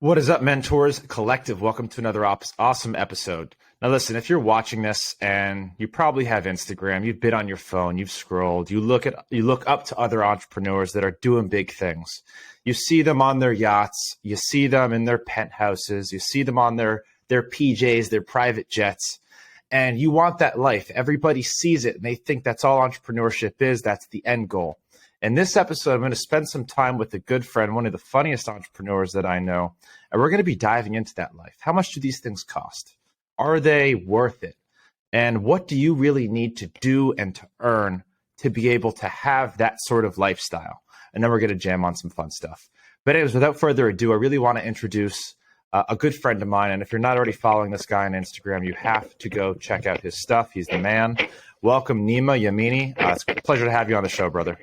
What is up, mentors collective? Welcome to another awesome episode. Now, listen, if you're watching this and you probably have Instagram, you've been on your phone, you've scrolled, you look up to other entrepreneurs that are doing big things. You see them on their yachts, you see them in their penthouses, you see them on their PJs, their private jets, and you want that life. Everybody sees it and they think that's all entrepreneurship is. That's the end goal. In this episode, I'm going to spend some time with a good friend, one of the funniest entrepreneurs that I know, and we're going to be diving into that life. How much do these things cost? Are they worth it? And what do you really need to do and to earn to be able to have that sort of lifestyle? And then we're going to jam on some fun stuff. But anyways, without further ado, I really want to introduce a good friend of mine. And if you're not already following this guy on Instagram, you have to go check out his stuff. He's the man. Welcome, Nima Yamini. It's a pleasure to have you on the show, brother.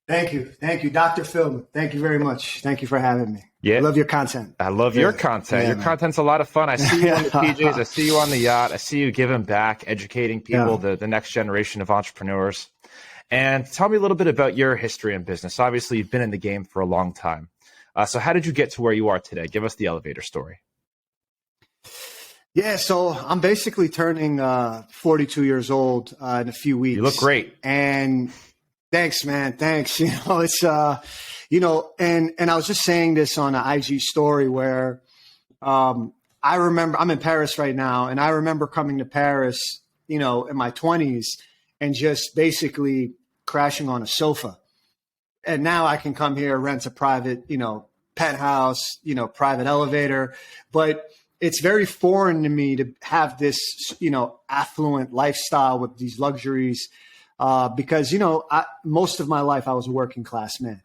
Thank you. Thank you, Dr. Phil. Thank you very much. Thank you for having me. Yeah. I love your content. I love your content. Yeah, your man. content's a lot of fun. I see you on the PJs. I see you on the yacht. I see you giving back, educating people, the next generation of entrepreneurs. And tell me a little bit about your history in business. Obviously, you've been in the game for a long time. So how did you get to where you are today? Give us the elevator story. Yeah, so I'm basically turning 42 years old in a few weeks. You look great. And thanks, man. Thanks. It's, and I was just saying this on an IG story where I remember I'm in Paris right now, and I remember coming to Paris, in my 20s and just basically crashing on a sofa. And now I can come here, rent a private, penthouse, private elevator. But it's very foreign to me to have this, affluent lifestyle with these luxuries. Because, most of my life I was a working class man.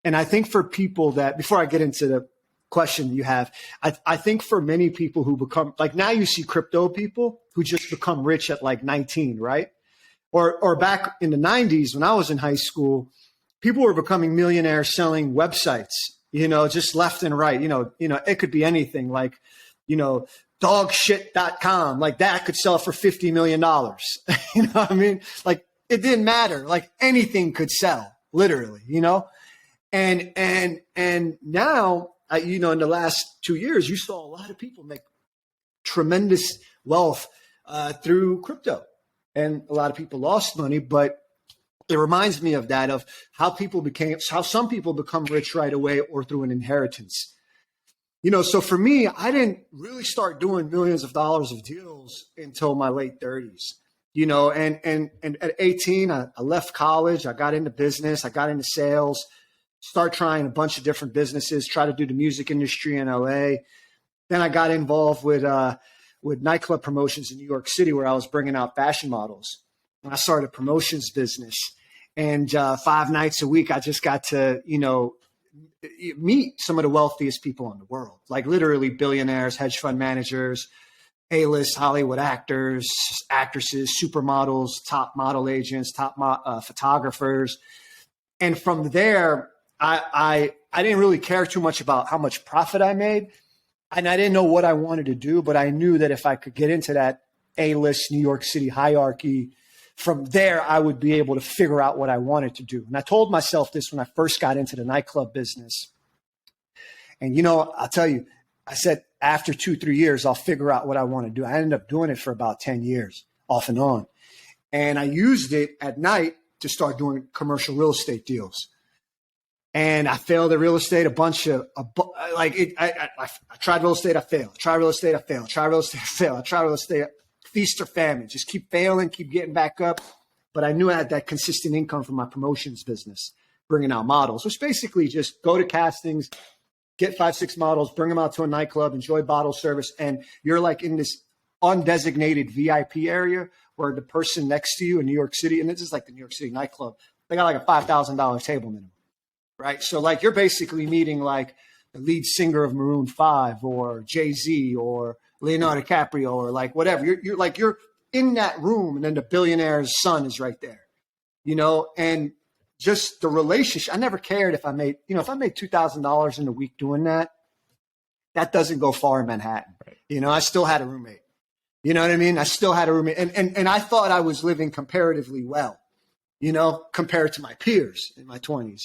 And I think for people that, before I get into the question you have, I think for many people who become, like now you see crypto people who just become rich at like 19, right? Or back in the 90s when I was in high school, people were becoming millionaires selling websites, just left and right. It could be anything like, dogshit.com, like that could sell for $50 million. You know what I mean? Like, it didn't matter. Like anything could sell, literally, and now, in the last 2 years, you saw a lot of people make tremendous wealth through crypto, and a lot of people lost money. But it reminds me of how some people become rich right away or through an inheritance. So for me, I didn't really start doing millions of dollars of deals until my late 30s. And at 18, I left college. I got into business. I got into sales, start trying a bunch of different businesses, try to do the music industry in LA. Then I got involved with nightclub promotions in New York City, where I was bringing out fashion models. And I started a promotions business. And 5 nights a week, I just got to, meet some of the wealthiest people in the world, like literally billionaires, hedge fund managers, A-list Hollywood actors, actresses, supermodels, top model agents, top photographers. And from there, I didn't really care too much about how much profit I made. And I didn't know what I wanted to do, but I knew that if I could get into that A-list New York City hierarchy, from there, I would be able to figure out what I wanted to do. And I told myself this when I first got into the nightclub business. And, I'll tell you, I said, after 2-3 years, I'll figure out what I want to do. I ended up doing it for about 10 years off and on. And I used it at night to start doing commercial real estate deals. And I failed at real estate I tried real estate, I failed. Tried real estate, I failed. Tried real estate, I failed. I tried real estate, feast or famine, just keep failing, keep getting back up. But I knew I had that consistent income from my promotions business, bringing out models, which basically just go to castings, get 5-6 models, bring them out to a nightclub, enjoy bottle service. And you're like in this undesignated VIP area where the person next to you in New York City, and this is like the New York City nightclub, they got like a $5,000 table minimum, right? So like you're basically meeting like the lead singer of Maroon 5 or Jay-Z or Leonardo DiCaprio or like whatever. You're in that room, and then the billionaire's son is right there, and just the relationship. I never cared if I made $2,000 in a week doing that. That doesn't go far in Manhattan. Right. I still had a roommate. You know what I mean? I still had a roommate, and I thought I was living comparatively well. compared to my peers in my 20s,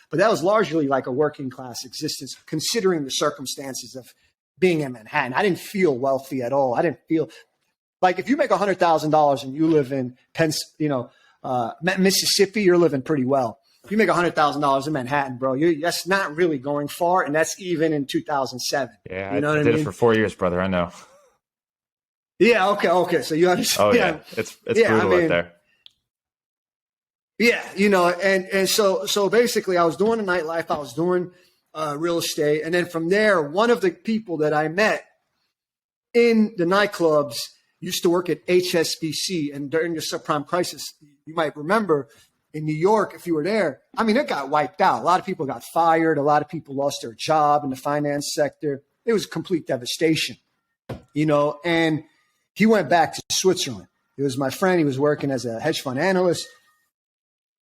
but that was largely like a working class existence, considering the circumstances of being in Manhattan. I didn't feel wealthy at all. I didn't feel like, if you make $100,000 and you live in Mississippi, you're living pretty well. If you make $100,000 in Manhattan, bro, that's not really going far. And that's even in 2007. Yeah. I did it for 4 years, brother. I know. Yeah. Okay. So you understand. Oh yeah. It's brutal out there. Yeah. And so basically I was doing the nightlife, I was doing real estate. And then from there, one of the people that I met in the nightclubs used to work at HSBC. And during the subprime crisis, you might remember, in New York, if you were there, I mean, it got wiped out. A lot of people got fired. A lot of people lost their job in the finance sector. It was complete devastation, and he went back to Switzerland. It was my friend. He was working as a hedge fund analyst.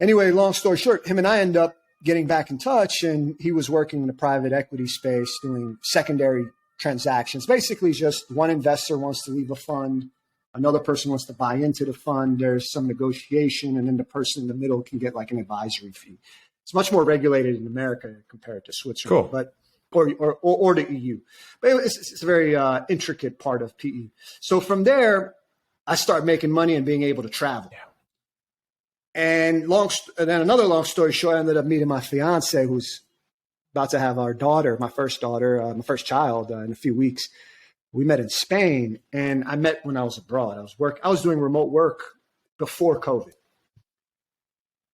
Anyway, long story short, him and I ended up getting back in touch, and he was working in the private equity space doing secondary transactions. Basically, just one investor wants to leave a fund. Another person wants to buy into the fund. There's some negotiation, and then the person in the middle can get like an advisory fee. It's much more regulated in America compared to Switzerland, but or the EU. But it's a very intricate part of PE. So from there, I started making money and being able to travel. Yeah. And then another long story short, I ended up meeting my fiance, who's about to have our daughter, my first child, in a few weeks. We met in Spain, and I met when I was abroad. I was doing remote work before COVID.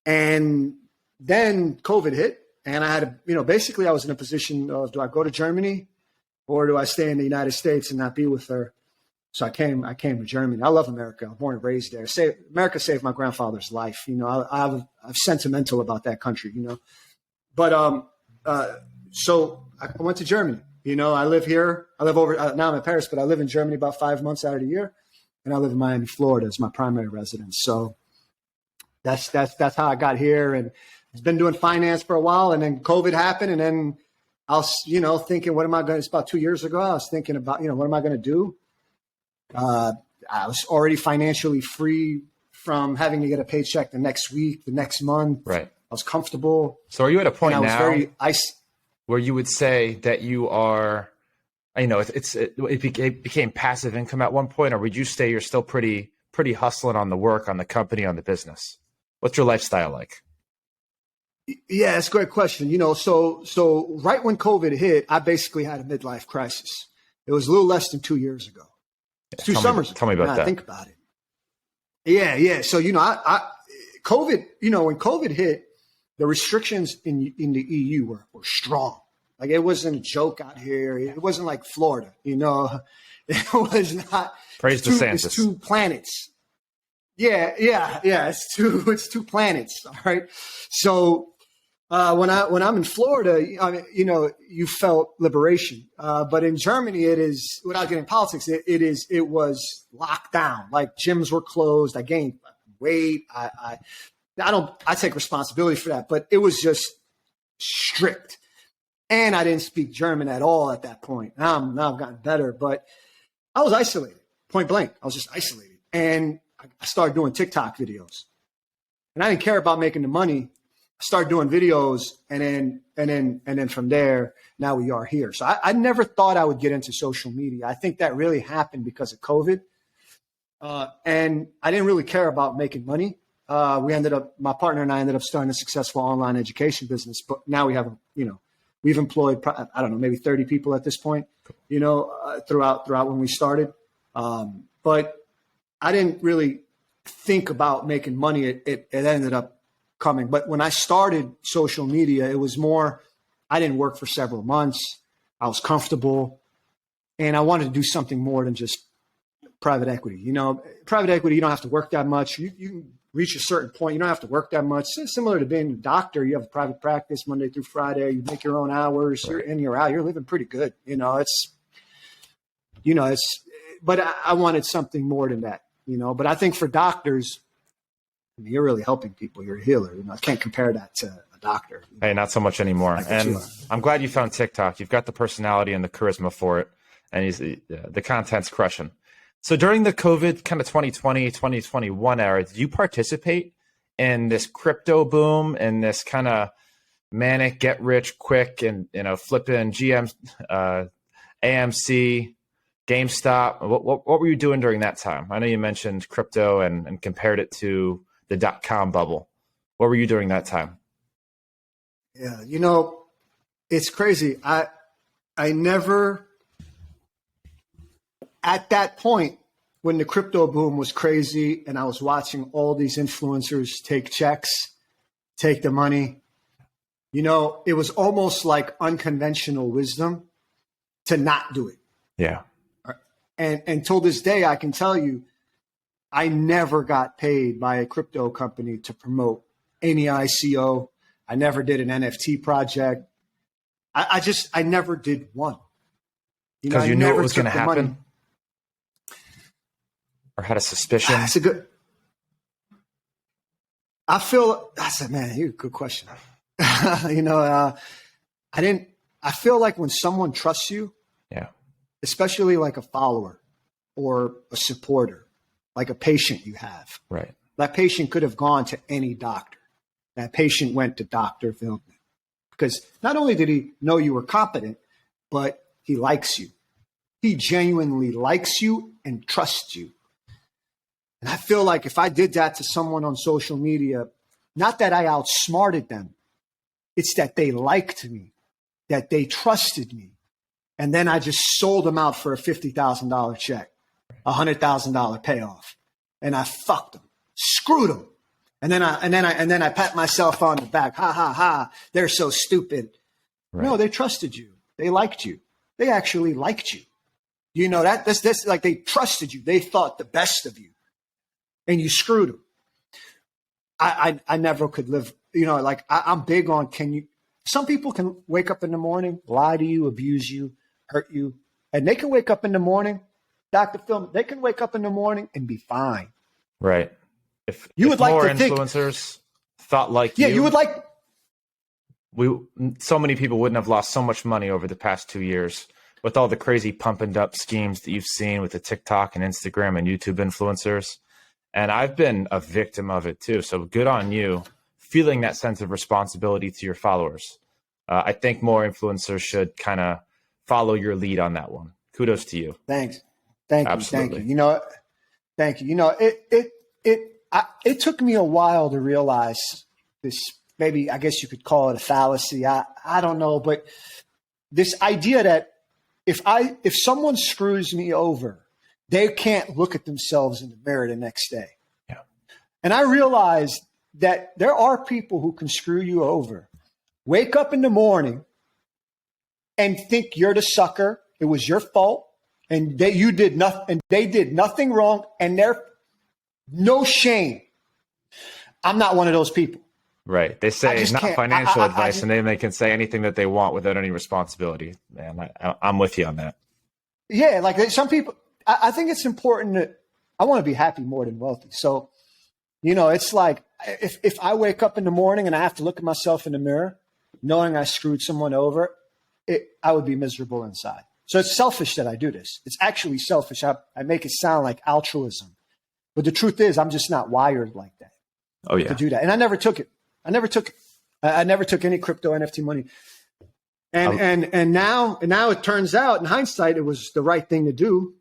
And then COVID hit, and I had basically I was in a position of, do I go to Germany or do I stay in the United States and not be with her? So I came to Germany. I love America. I'm born and raised there. America saved my grandfather's life. I'm sentimental about that country, But so I went to Germany. I live here. I live now I'm in Paris, but I live in Germany about 5 months out of the year. And I live in Miami, Florida as my primary residence. So that's how I got here. And I've been doing finance for a while. And then COVID happened. And then I was, thinking, it's about 2 years ago. I was thinking about, what am I going to do? I was already financially free from having to get a paycheck the next week, the next month. Right. I was comfortable. So are you at a point now where you would say that you are, it became passive income at one point, or would you say you're still pretty hustling on the work, on the company, on the business? What's your lifestyle like? Yeah, it's a great question. So right when COVID hit, I basically had a midlife crisis. It was a little less than 2 years ago. It's 2 summers ago. Tell me about that. Think about it. Yeah. So, COVID, when COVID hit, the restrictions in the EU were strong. Like, it wasn't a joke out here. It wasn't like Florida, It was not. Praise DeSantis. It's 2 planets. Yeah. It's two planets. All right. So when I'm in Florida, you felt liberation. But in Germany, it is, without getting politics, it was locked down. Like, gyms were closed. I gained weight. I take responsibility for that, but it was just strict. And I didn't speak German at all at that point. Now I've gotten better, but I was isolated, point blank. I was just isolated. And I started doing TikTok videos. And I didn't care about making the money. I started doing videos, and then from there, now we are here. So I never thought I would get into social media. I think that really happened because of COVID. And I didn't really care about making money. My partner and I ended up starting a successful online education business, but now we have, we've employed, I don't know, maybe 30 people at this point, throughout when we started. But I didn't really think about making money. It ended up coming. But when I started social media, it was more, I didn't work for several months. I was comfortable, and I wanted to do something more than just private equity. Private equity, you don't have to work that much. You can reach a certain point. You don't have to work that much. It's similar to being a doctor. You have a private practice Monday through Friday. You make your own hours. Right. You're in, you're out. You're living pretty good. But I wanted something more than that, But I think for doctors, you're really helping people. You're a healer. I can't compare that to a doctor. Hey, not so much anymore. And I'm glad you found TikTok. You've got the personality and the charisma for it. And the content's crushing. So during the COVID kind of 2020, 2021 era, did you participate in this crypto boom and this kind of manic get rich quick and, flipping GM, AMC, GameStop. What were you doing during that time? I know you mentioned crypto and compared it to the .com bubble. What were you doing that time? Yeah, it's crazy. I never, at that point when the crypto boom was crazy and I was watching all these influencers take checks, take the money, it was almost like unconventional wisdom to not do it. Yeah. And until this day, I can tell you, I never got paid by a crypto company to promote any ICO. I never did an NFT project. I never did one. Because you knew it was going to happen? Money. Or had a suspicion? That's a good. I feel that's a man. You good question. I feel like when someone trusts you, yeah, especially like a follower or a supporter, like a patient you have, right? That patient could have gone to any doctor. That patient went to Dr. Vilman because not only did he know you were competent, but he likes you. He genuinely likes you and trusts you. And I feel like if I did that to someone on social media, not that I outsmarted them, it's that they liked me, that they trusted me. And then I just sold them out for a $50,000 check, $100,000 payoff. And I fucked them, screwed them. And then I pat myself on the back. Ha, ha, ha. They're so stupid. Right. No, they trusted you. They liked you. They actually liked you. You know that? That's like they trusted you. They thought the best of you. And you screwed them. I never could live, I'm big on some people can wake up in the morning, lie to you, abuse you, hurt you. And they can wake up in the morning, Dr. Phil, they can wake up in the morning and be fine. Right. If would like more to influencers thought like you would like. So many people wouldn't have lost so much money over the past 2 years with all the crazy pumping up schemes that you've seen with the TikTok and Instagram and YouTube influencers. And I've been a victim of it too. So good on you feeling that sense of responsibility to your followers. I think more influencers should kind of follow your lead on that one. Kudos to you. Thanks. Absolutely. Thank you. Thank you. It took me a while to realize this. Maybe I guess you could call it a fallacy. I don't know, but this idea that if someone screws me over, they can't look at themselves in the mirror the next day. Yeah. And I realized that there are people who can screw you over, wake up in the morning and think you're the sucker. It was your fault. And they did nothing wrong. And they're no shame. I'm not one of those people. Right. They say not financial advice, and then they can say anything that they want without any responsibility. Man, I'm with you on that. Yeah. Like some people, I think it's important that I want to be happy more than wealthy. So, it's like if I wake up in the morning and I have to look at myself in the mirror, knowing I screwed someone over, I would be miserable inside. So it's selfish that I do this. It's actually selfish. I make it sound like altruism. But the truth is, I'm just not wired like that. Oh, yeah. To do that. And I never took it. I never took any crypto NFT money. And now it turns out, in hindsight, it was the right thing to do.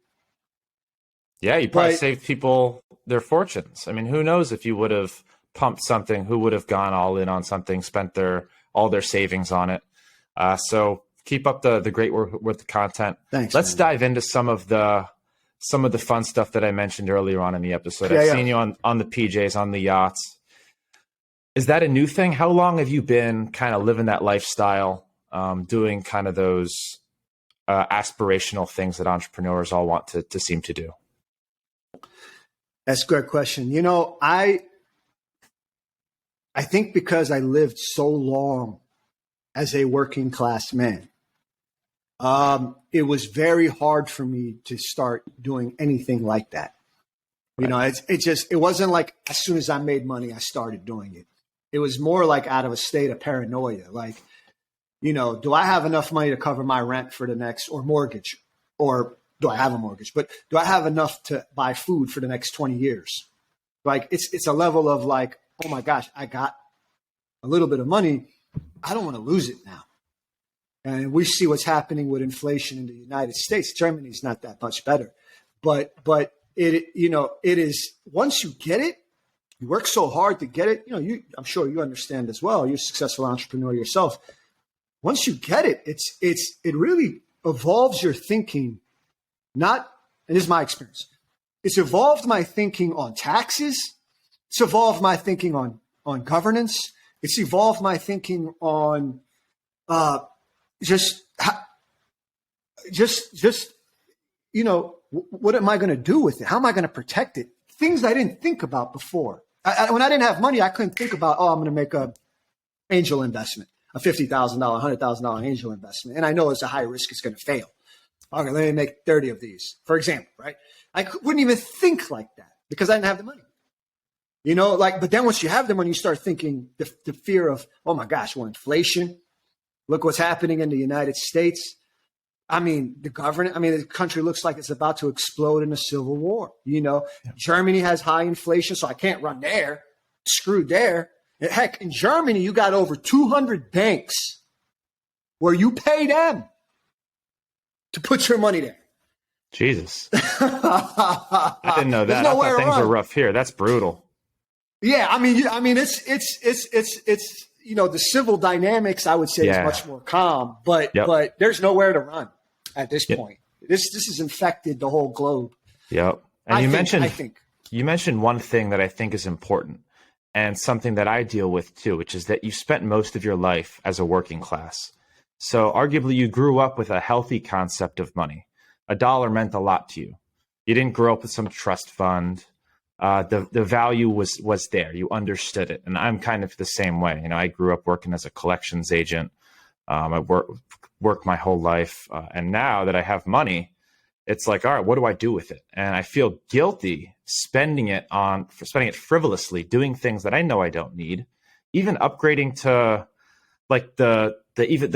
Yeah, you probably saved people their fortunes. I mean, who knows if you would have pumped something, who would have gone all in on something, spent all their savings on it. So keep up the great work with the content. Thanks. Let's dive into some of the fun stuff that I mentioned earlier on in the episode. I've seen you on the PJs, on the yachts. Is that a new thing? How long have you been kind of living that lifestyle, doing kind of those aspirational things that entrepreneurs all want to seem to do? That's a good question. I think because I lived so long as a working class man, it was very hard for me to start doing anything like that. Right. It wasn't like as soon as I made money, I started doing it. It was more like out of a state of paranoia. Like, do I have enough money to cover my rent for the next, or mortgage, or do I have a mortgage, but do I have enough to buy food for the next 20 years? Like it's a level of like, oh my gosh, I got a little bit of money. I don't want to lose it now. And we see what's happening with inflation in the United States. Germany's not that much better, but it is, once you get it, you work so hard to get it. I'm sure you understand as well. You're a successful entrepreneur yourself. Once you get it, it really evolves your thinking. And this is my experience. It's evolved my thinking on taxes. It's evolved my thinking on governance. It's evolved my thinking on what am I going to do with it? How am I going to protect it? Things I didn't think about before. When I didn't have money, I couldn't think about, I'm going to make a angel investment, a $50,000, $100,000 angel investment. And I know it's a high risk, it's going to fail. Okay, let me make 30 of these, for example, right? I wouldn't even think like that because I didn't have the money. But then once you have the money, you start thinking the fear of, oh my gosh, inflation. Look what's happening in the United States. The country looks like it's about to explode in a civil war. Germany has high inflation, so I can't run there. Screwed there. Heck, in Germany, you got over 200 banks where you pay them to put your money there. Jesus. I didn't know that. I thought things were rough here. That's brutal. Yeah, it's the civil dynamics, I would say, is much more calm, but there's nowhere to run at this point. This has infected the whole globe. Yep. And you mentioned one thing that I think is important and something that I deal with too, which is that you spent most of your life as a working class. So arguably you grew up with a healthy concept of money. A dollar meant a lot to you. You didn't grow up with some trust fund. The value was there. You understood it. And I'm kind of the same way. I grew up working as a collections agent. I worked my whole life. And now that I have money, it's like, all right, what do I do with it? And I feel guilty spending it frivolously, doing things that I know I don't need, even upgrading to like the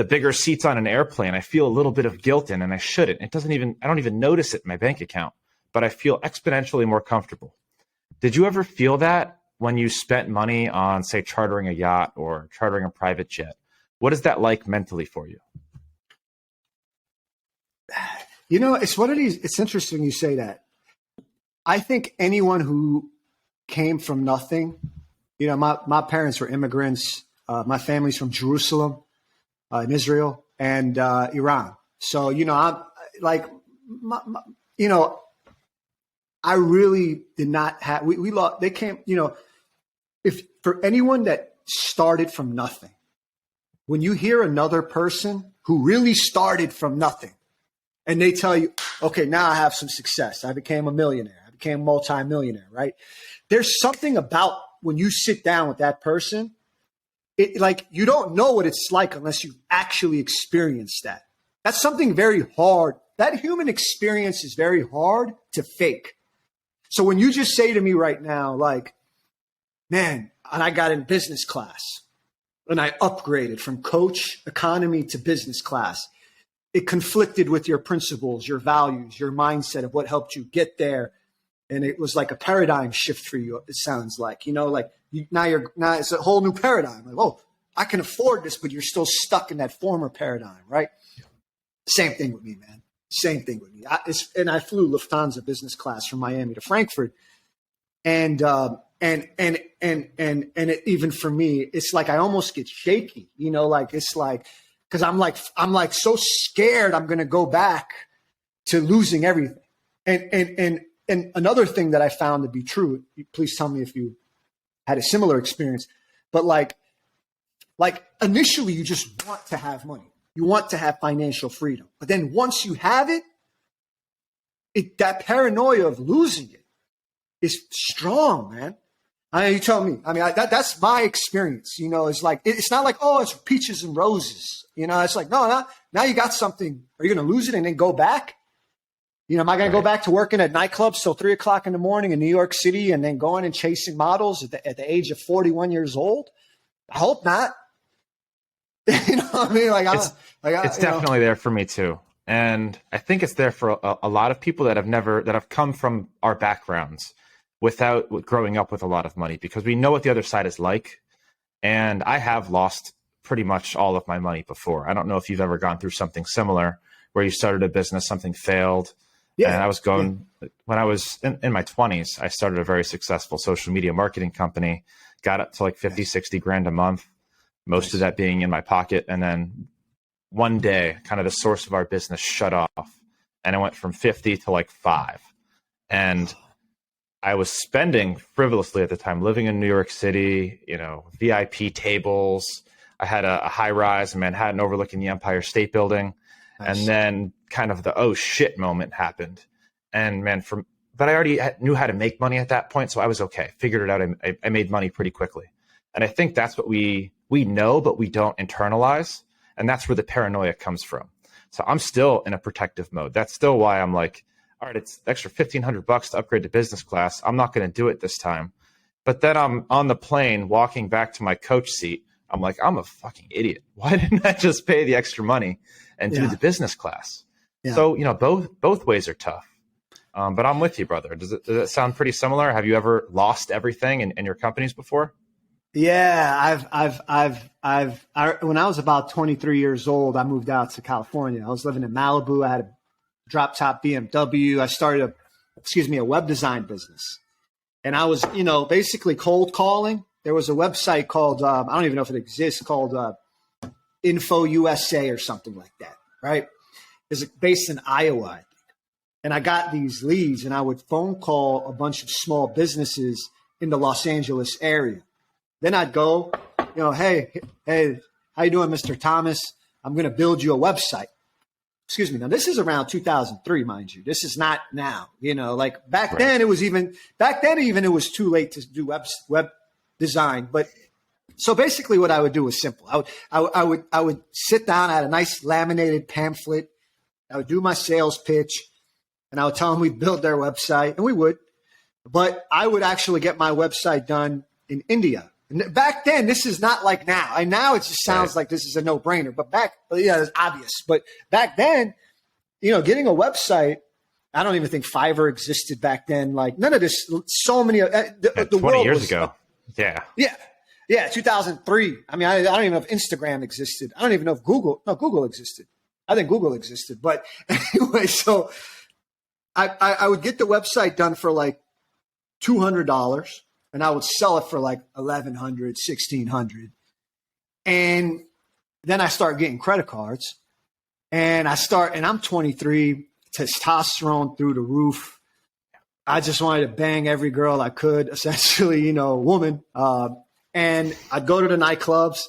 bigger seats on an airplane. I feel a little bit of guilt in, and I shouldn't. I don't even notice it in my bank account, but I feel exponentially more comfortable. Did you ever feel that when you spent money on, say, chartering a yacht or chartering a private jet? What is that like mentally for you? It's one of these, it's interesting you say that. I think anyone who came from nothing, my parents were immigrants. My family's from Jerusalem, in Israel, and Iran. So, I'm like, I really did not have, we lost, they came, if for anyone that started from nothing, when you hear another person who really started from nothing and they tell you, okay, now I have some success. I became a millionaire. I became a multimillionaire, right? There's something about when you sit down with that person, you don't know what it's like unless you actually experience that. That's something very hard. That human experience is very hard to fake. So when you just say to me right now, like, man, and I got in business class and I upgraded from coach economy to business class, it conflicted with your principles, your values, your mindset of what helped you get there. And it was like a paradigm shift for you. It sounds like, now it's a whole new paradigm. Like, oh, I can afford this, but you're still stuck in that former paradigm, right? Same thing with me, man. Same thing with me. I flew Lufthansa business class from Miami to Frankfurt, and even for me, it's like I almost get shaky. It's like because I'm like so scared I'm going to go back to losing everything. And another thing that I found to be true. Please tell me if you had a similar experience. But like initially, you just want to have money. You want to have financial freedom. But then once you have it, that paranoia of losing it is strong, man. You tell me. That's my experience. It's like, it's not like, oh, it's peaches and roses. It's like, no, now you got something. Are you going to lose it and then go back? Am I going to go back to working at nightclubs till 3:00 in the morning in New York City and then going and chasing models at the age of 41 years old? I hope not. You know what I mean? It's definitely there for me too. And I think it's there for a lot of people that have come from our backgrounds. without growing up with a lot of money, because we know what the other side is like. And I have lost pretty much all of my money before. I don't know if you've ever gone through something similar where you started a business, something failed. Yeah. And I was going, when I was in my 20s, I started a very successful social media marketing company, got up to like 50, 60 grand a month, most of that being in my pocket. And then one day, kind of the source of our business shut off, and it went from 50 to like 5. And I was spending frivolously at the time, living in New York City, VIP tables. I had a high rise in Manhattan overlooking the Empire State Building. Nice. And then kind of the oh shit moment happened. And man, but I already knew how to make money at that point. So I was okay. Figured it out. I made money pretty quickly. And I think that's what we know, but we don't internalize. And that's where the paranoia comes from. So I'm still in a protective mode. That's still why I'm like, all right, it's extra $1,500 to upgrade to business class. I'm not going to do it this time. But then I'm on the plane walking back to my coach seat. I'm like, I'm a fucking idiot. Why didn't I just pay the extra money and do the business class? Yeah. So, both ways are tough. But I'm with you, brother. Does it sound pretty similar? Have you ever lost everything in your companies before? Yeah, when I was about 23 years old, I moved out to California. I was living in Malibu. I had a drop top BMW. I started a web design business. And I was, basically cold calling. There was a website called, I don't even know if it exists, called Info USA or something like that, right? It's based in Iowa, I think. And I got these leads, and I would phone call a bunch of small businesses in the Los Angeles area. Then I'd go, hey, how you doing, Mr. Thomas? I'm going to build you a website. Excuse me. Now, this is around 2003, mind you. This is not now. Like back then, it was it was too late to do web design. But so basically, what I would do was simple. I would sit down. I had a nice laminated pamphlet. I would do my sales pitch, and I would tell them we'd build their website, and we would. But I would actually get my website done in India. And back then, this is not like now. And now it just sounds like this is a no-brainer. But it's obvious. But back then, getting a website, I don't even think Fiverr existed back then. Like none of this. So many. The 20 world years was, ago. Yeah. Yeah. 2003. I mean, I don't even know if Instagram existed. I don't even know if Google existed. I think Google existed. But anyway, so I would get the website done for like $200. And I would sell it for like $1,100, $1,600. And then I start getting credit cards. And I'm 23, testosterone through the roof. I just wanted to bang every girl I could, essentially, woman. And I'd go to the nightclubs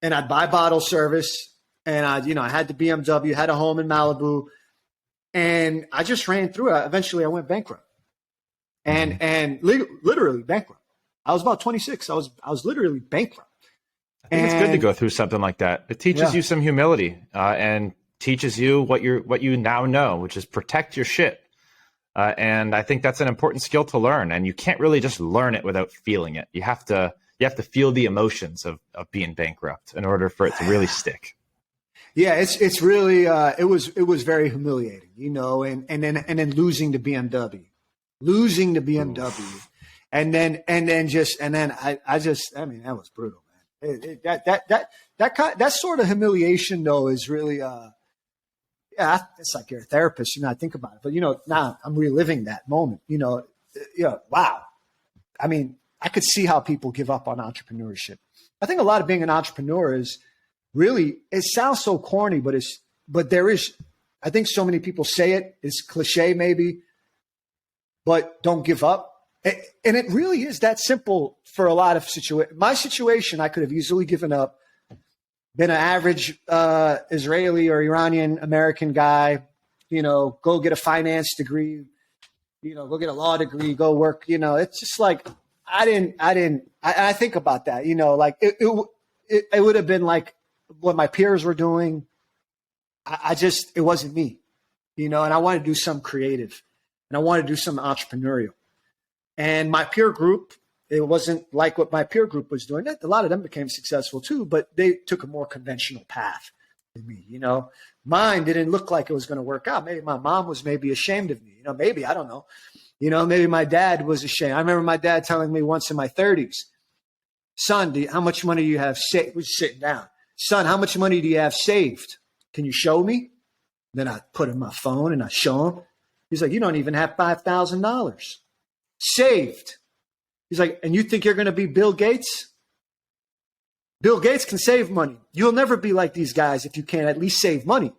and I'd buy bottle service. And I had the BMW, had a home in Malibu. And I just ran through it. Eventually I went bankrupt. And literally bankrupt. I was about 26. I was literally bankrupt. I think it's good to go through something like that. It teaches you some humility and teaches you what you now know, which is protect your shit. And I think that's an important skill to learn. And you can't really just learn it without feeling it. You have to feel the emotions of being bankrupt in order for it to really stick. Yeah, it's really it was very humiliating, and then losing the BMW. Losing the BMW, and then that was brutal, man. That sort of humiliation though is really it's like you're a therapist, I think about it, but now I'm reliving that moment. Wow. I mean, I could see how people give up on entrepreneurship. I think a lot of being an entrepreneur is really, it sounds so corny, but there is. I think so many people say it's cliche maybe. But don't give up. And it really is that simple for a lot of situations. My situation, I could have easily given up, been an average Israeli or Iranian American guy, go get a finance degree, go get a law degree, go work, it's just like, I think about that, like it would have been like what my peers were doing. It wasn't me, and I wanted to do something creative. And I wanted to do something entrepreneurial. And my peer group, it wasn't like what my peer group was doing. A lot of them became successful too, but they took a more conventional path than me. Mine didn't look like it was going to work out. Maybe my mom was ashamed of me. Maybe, I don't know. Maybe my dad was ashamed. I remember my dad telling me once in my 30s, son, how much money do you have saved? We're sitting down. Son, how much money do you have saved? Can you show me? Then I put in my phone and I show him. He's like, you don't even have $5,000 saved. He's like, and you think you're going to be Bill Gates? Bill Gates can save money. You'll never be like these guys if you can't at least save money.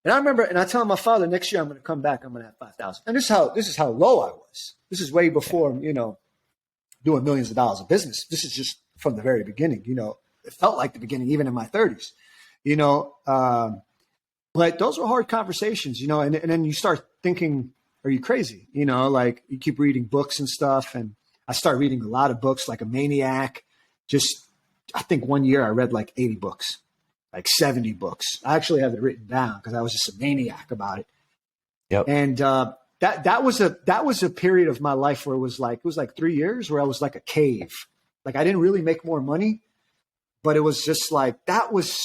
And I remember, and I tell my father, next year I'm going to come back. I'm going to have 5,000. And this is how low I was. This is way before, doing millions of dollars of business. This is just from the very beginning. It felt like the beginning, even in my 30s. But those were hard conversations. And then you start thinking, are you crazy? Like you keep reading books and stuff. And I started reading a lot of books like a maniac. I think one year I read like 80 books. Like 70 books. I actually have it written down because I was just a maniac about it. Yep. And that was a period of my life where it was like 3 years where I was like a cave. Like I didn't really make more money, but it was just like that was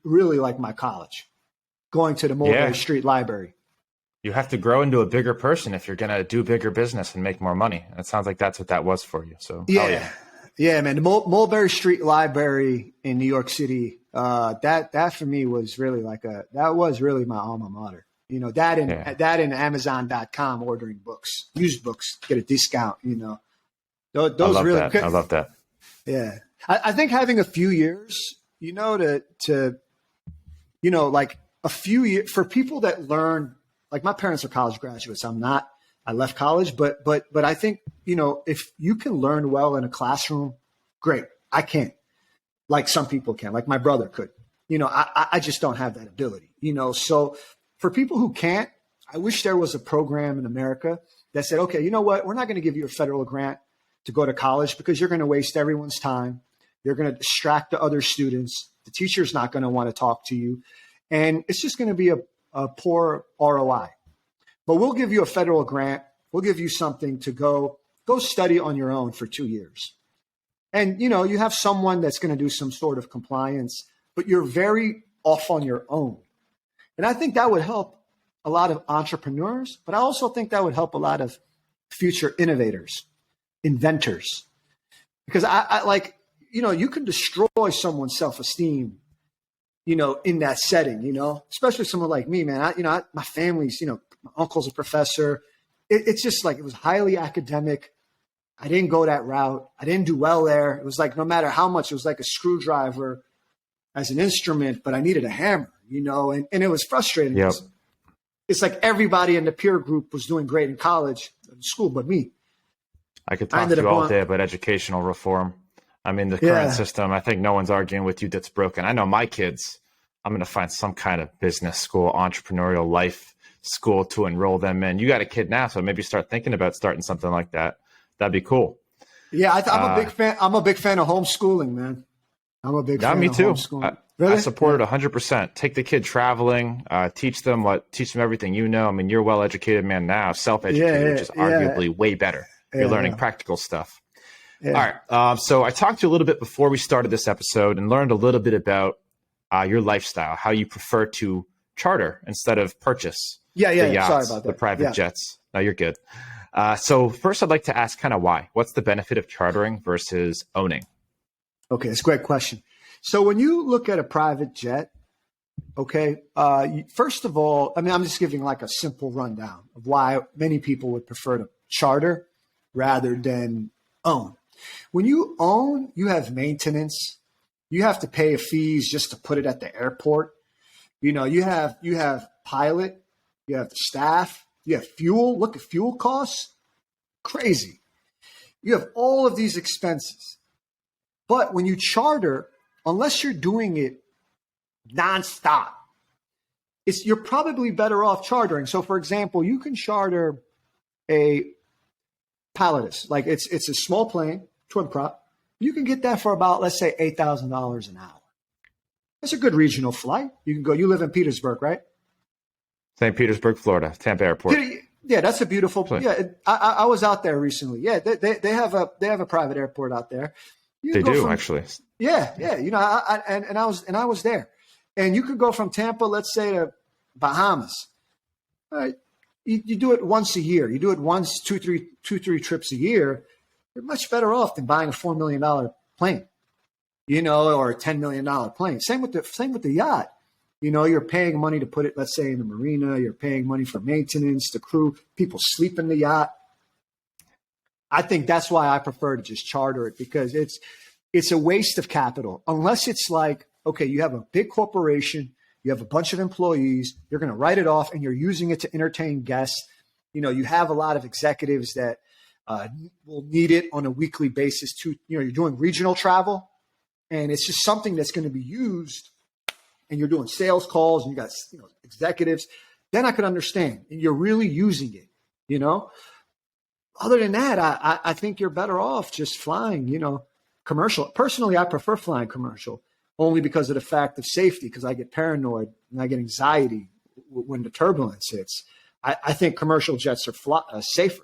really like my college, going to the Mulberry Street Library. You have to grow into a bigger person if you're going to do bigger business and make more money. And it sounds like that's what that was for you. So Yeah, man. The Mulberry Street Library in New York City, that for me was really that was really my alma mater. That and Amazon.com ordering books, used books, get a discount, Those I love really that. I love that. Yeah. I think having a few years, like a few years for people that learn, like my parents are college graduates. I'm not. I left college, but I think, if you can learn well in a classroom, great. I can't, like some people can, like my brother could, I just don't have that ability, so for people who can't, I wish there was a program in America that said, okay, you know what? We're not going to give you a federal grant to go to college because you're going to waste everyone's time. You're going to distract the other students. The teacher's not going to want to talk to you. And it's just going to be a poor ROI. But we'll give you a federal grant. We'll give you something to go study on your own for 2 years. And, you have someone that's going to do some sort of compliance, but you're very off on your own. And I think that would help a lot of entrepreneurs, but I also think that would help a lot of future innovators, inventors, because I like, you can destroy someone's self-esteem, in that setting, especially someone like me, man. My family's, my uncle's a professor. It's just like, it was highly academic. I didn't go that route. I didn't do well there. It was like, no matter how much, it was like a screwdriver as an instrument, but I needed a hammer, and it was frustrating. Yep. It's like everybody in the peer group was doing great in college, school, but me. I could talk to you all day about educational reform. I mean, the current system, I think no one's arguing with you that's broken. I know my kids, I'm going to find some kind of business school, entrepreneurial life school to enroll them in. You got a kid now, so maybe start thinking about starting something like that. That'd be cool. Yeah, I'm a big fan. I'm a big fan of homeschooling, man. I'm a big fan me of too. homeschooling. Really? I support it 100%. Take the kid traveling, teach them everything I mean, you're a well-educated man now, self-educated, which is arguably way better. You're learning practical stuff. Yeah. All right. So I talked to you a little bit before we started this episode and learned a little bit about your lifestyle, how you prefer to charter instead of purchase the yachts, sorry about that. the private jets. No, you're good. So first I'd like to ask kind of why. What's the benefit of chartering versus owning? Okay, it's a great question. So when you look at a private jet, okay, first of all, I mean, I'm just giving like a simple rundown of why many people would prefer to charter rather than own. When you own, you have maintenance. You have to pay fees just to put it at the airport. You have pilot, you have staff, you have fuel. Look at fuel costs. Crazy. You have all of these expenses. But when you charter, unless you're doing it nonstop, you're probably better off chartering. So for example, you can charter a Pilatus, like it's a small plane, twin prop. You can get that for about, let's say, $8,000 an hour. That's a good regional flight. You can go. You live in Petersburg, right? St. Petersburg, Florida, Tampa Airport. Yeah, that's a beautiful place. Yeah, I was out there recently. Yeah, they have a private airport out there. They do actually. Yeah. I was there, and you could go from Tampa, let's say, to Bahamas. All right. you do it once a year. You do it once, two, three trips a year. You're much better off than buying a $4 million plane, or a $10 million plane. Same with the yacht. You're paying money to put it, let's say, in the marina. You're paying money for maintenance, the crew. People sleep in the yacht. I think that's why I prefer to just charter it, because it's a waste of capital. Unless it's like, okay, you have a big corporation, you have a bunch of employees, you're going to write it off and you're using it to entertain guests. You have a lot of executives that will need it on a weekly basis too. You're doing regional travel, and it's just something that's going to be used, and you're doing sales calls and you got executives. Then I could understand you're really using it. Other than that, I think you're better off just flying, commercial. Personally, I prefer flying commercial only because of the fact of safety, because I get paranoid and I get anxiety when the turbulence hits. I think commercial jets are safer.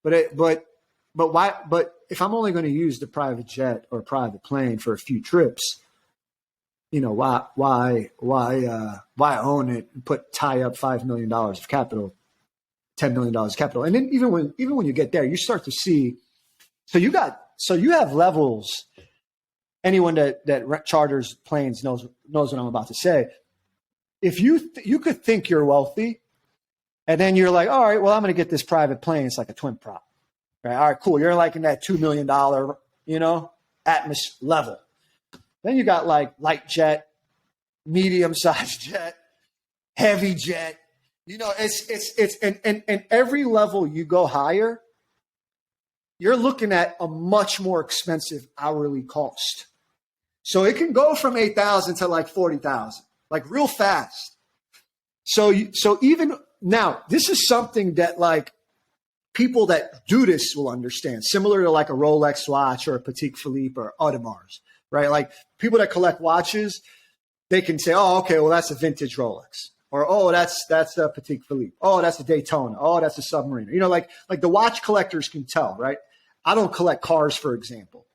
But why? But if I'm only going to use the private jet or private plane for a few trips, why own it and tie up $5 million of capital, $10 million of capital, and then even when you get there, you start to see. So you have levels. Anyone that charters planes knows what I'm about to say. If you could think you're wealthy, and then you're like, all right, well, I'm going to get this private plane. It's like a twin prop. Right? All right, cool. You're like in that $2 million, Atmos level. Then you got like light jet, medium-sized jet, heavy jet. It's and every level you go higher, you're looking at a much more expensive hourly cost. So it can go from 8,000 to like 40,000, like real fast. So even now, this is something that like people that do this will understand, similar to like a Rolex watch or a Patek Philippe or Audemars, right? Like people that collect watches, they can say, oh, okay, well, that's a vintage Rolex. Or, oh, that's a Patek Philippe. Oh, that's a Daytona. Oh, that's a Submariner. Like the watch collectors can tell, right? I don't collect cars, for example.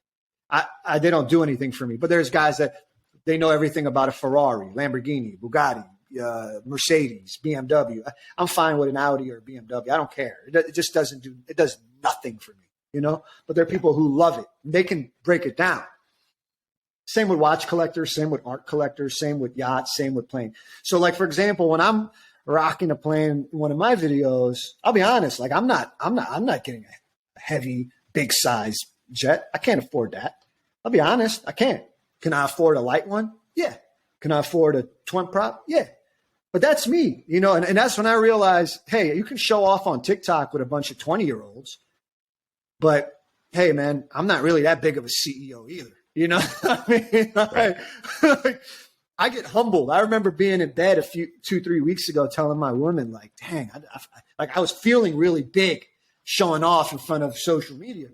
They don't do anything for me. But there's guys that they know everything about a Ferrari, Lamborghini, Bugatti, Mercedes, BMW. I'm fine with an Audi or a BMW. I don't care. It just does nothing for me, But there are people who love it. They can break it down. Same with watch collectors, same with art collectors, same with yachts, same with planes. So like, for example, when I'm rocking a plane in one of my videos, I'll be honest, like I'm not getting a heavy, big size jet. I can't afford that. I'll be honest. I can't. Can I afford a light one? Yeah. Can I afford a twin prop? Yeah. But that's me, and that's when I realized, hey, you can show off on TikTok with a bunch of 20-year-olds, but hey, man, I'm not really that big of a CEO either. I mean, right. I get humbled. I remember being in bed 2-3 weeks ago telling my woman, like, dang, I was feeling really big showing off in front of social media.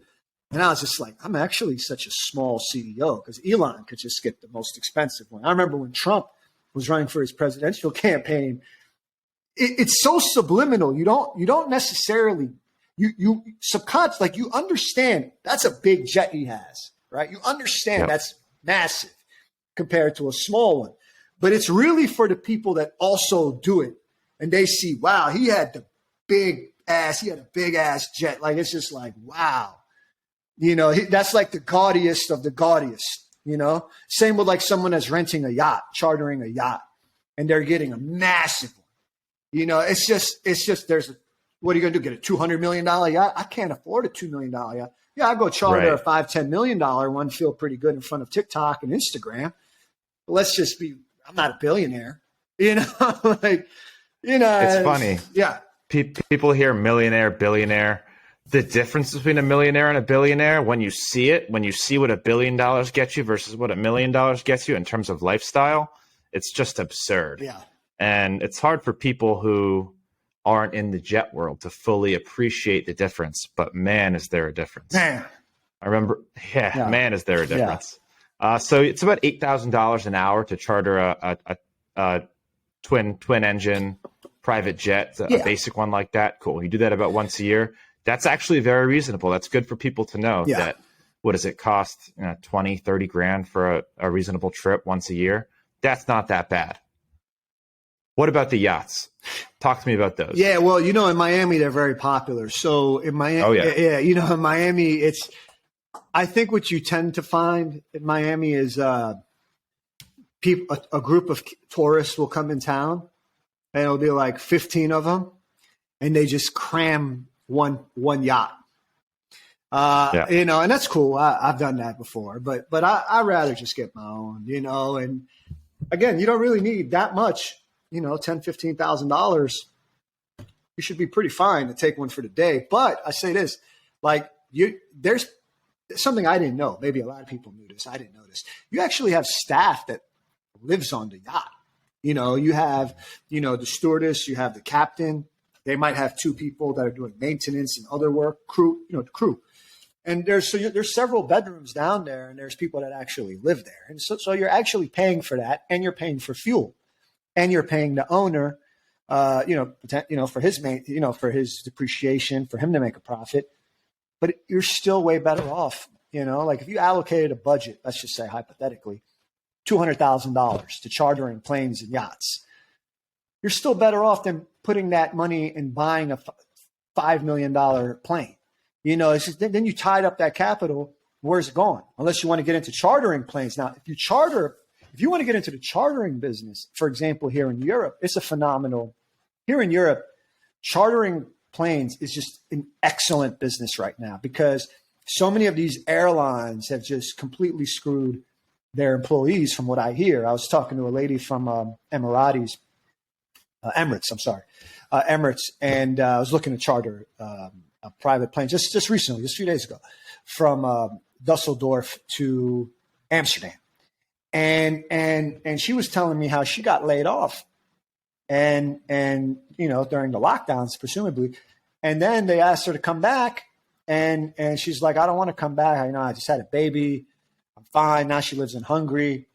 And I was just like, I'm actually such a small CEO, because Elon could just get the most expensive one. I remember when Trump was running for his presidential campaign, it's so subliminal. You don't necessarily, you subconscious, like you understand that's a big jet he has. Right? You understand that's massive compared to a small one, but it's really for the people that also do it. And they see, wow, he had a big ass jet. Like, it's just like, wow, that's like the gaudiest of the gaudiest, same with like someone that's renting a yacht, chartering a yacht, and they're getting a massive one. It's just, what are you going to do? Get a $200 million yacht? I can't afford a $2 million yacht. Yeah, I go charter a $5-10 million one, feel pretty good in front of TikTok and Instagram. But let's just be, I'm not a billionaire, It's funny. Yeah. People hear millionaire, billionaire. The difference between a millionaire and a billionaire, when you see what $1 billion gets you versus what $1 million gets you in terms of lifestyle, it's just absurd. Yeah. And it's hard for people who aren't in the jet world to fully appreciate the difference, but man, is there a difference. Man. I remember, man, is there a difference. Yeah. So it's about $8,000 an hour to charter a twin engine private jet, a basic one like that. Cool. You do that about once a year. That's actually very reasonable. That's good for people to know that, what does it cost? 20, 30 grand for a reasonable trip once a year? That's not that bad. What about the yachts? Talk to me about those. Yeah, well, in Miami, they're very popular. So in Miami, Oh, yeah. in Miami, I think what you tend to find in Miami is people, a group of tourists will come in town, and it'll be like 15 of them, and they just cram one yacht. And that's cool. I've done that before, but I rather just get my own, and again, you don't really need that much, $10,000-$15,000. You should be pretty fine to take one for the day. But I say this, there's something I didn't know. Maybe a lot of people knew this. I didn't know this. You actually have staff that lives on the yacht. You have, the stewardess, you have the captain. They might have two people that are doing maintenance and other work, crew, the crew. And there's several bedrooms down there, and there's people that actually live there. And so you're actually paying for that, and you're paying for fuel, and you're paying the owner, for his for his depreciation, for him to make a profit. But you're still way better off, like if you allocated a budget, let's just say hypothetically, $200,000 to chartering planes and yachts, you're still better off than putting that money in buying a $5 million plane. It's just, then you tied up that capital. Where's it going? Unless you want to get into chartering planes. Now, if you want to get into the chartering business, for example, here in Europe, it's a phenomenal. Here in Europe, chartering planes is just an excellent business right now because so many of these airlines have just completely screwed their employees, from what I hear. I was talking to a lady from Emirates, and I was looking to charter a private plane just recently, just a few days ago, from Dusseldorf to Amsterdam, and she was telling me how she got laid off, and during the lockdowns, presumably, and then they asked her to come back, and she's like, I don't want to come back. I just had a baby. I'm fine. Now she lives in Hungary,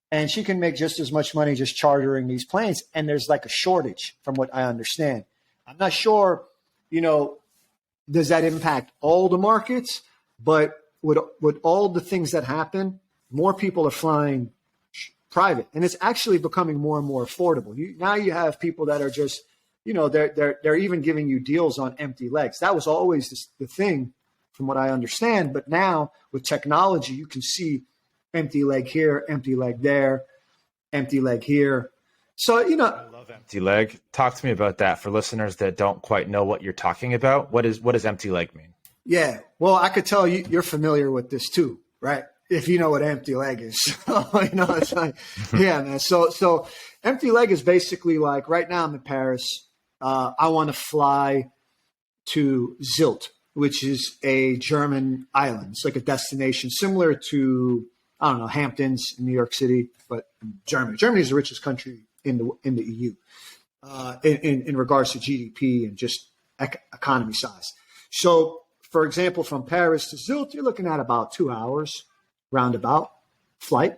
and she can make just as much money just chartering these planes. And there's like a shortage, from what I understand. I'm not sure, does that impact all the markets? But with all the things that happen, more people are flying private, and it's actually becoming more and more affordable. Now you have people that are just, they're even giving you deals on empty legs. That was always the thing, from what I understand. But now with technology, you can see empty leg here, empty leg there, empty leg here. So, I love empty leg. Talk to me about that for listeners that don't quite know what you're talking about. What does empty leg mean? Yeah. Well, I could tell you're familiar with this too, right? If you know what empty leg is. It's like, yeah, man. So empty leg is basically like, right now I'm in Paris. I want to fly to Zilt, which is a German island. It's like a destination similar to, I don't know, Hamptons in New York City, but in Germany. Germany is the richest country in the EU in regards to GDP and just economy size. So, for example, from Paris to Zilt, you're looking at about 2 hours roundabout flight.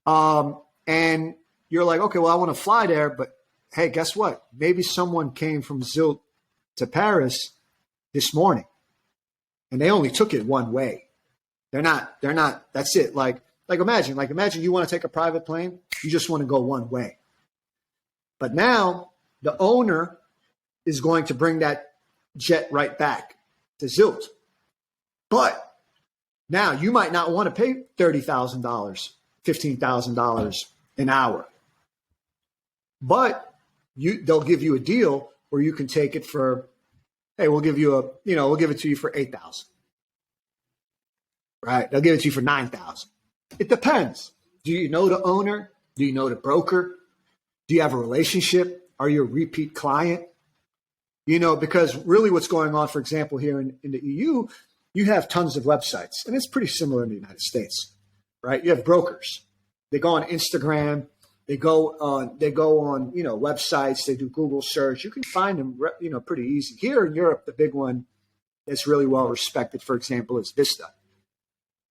And you're like, okay, well, I want to fly there, but hey, guess what? Maybe someone came from Zilt to Paris this morning, and they only took it one way. They're not, that's it. Like imagine you want to take a private plane. You just want to go one way. But now the owner is going to bring that jet right back to Zilt. But now you might not want to pay $30,000, $15,000 an hour. But they'll give you a deal where you can take it for, hey, we'll give it to you for $8,000. Right? They'll give it to you for $9,000. It depends. Do you know the owner? Do you know the broker? Do you have a relationship? Are you a repeat client? Because really what's going on, for example, here in the EU, you have tons of websites, and it's pretty similar in the United States, right? You have brokers. They go on Instagram. They go on websites. They do Google search. You can find them, pretty easy. Here in Europe, the big one that's really well respected, for example, is Vista.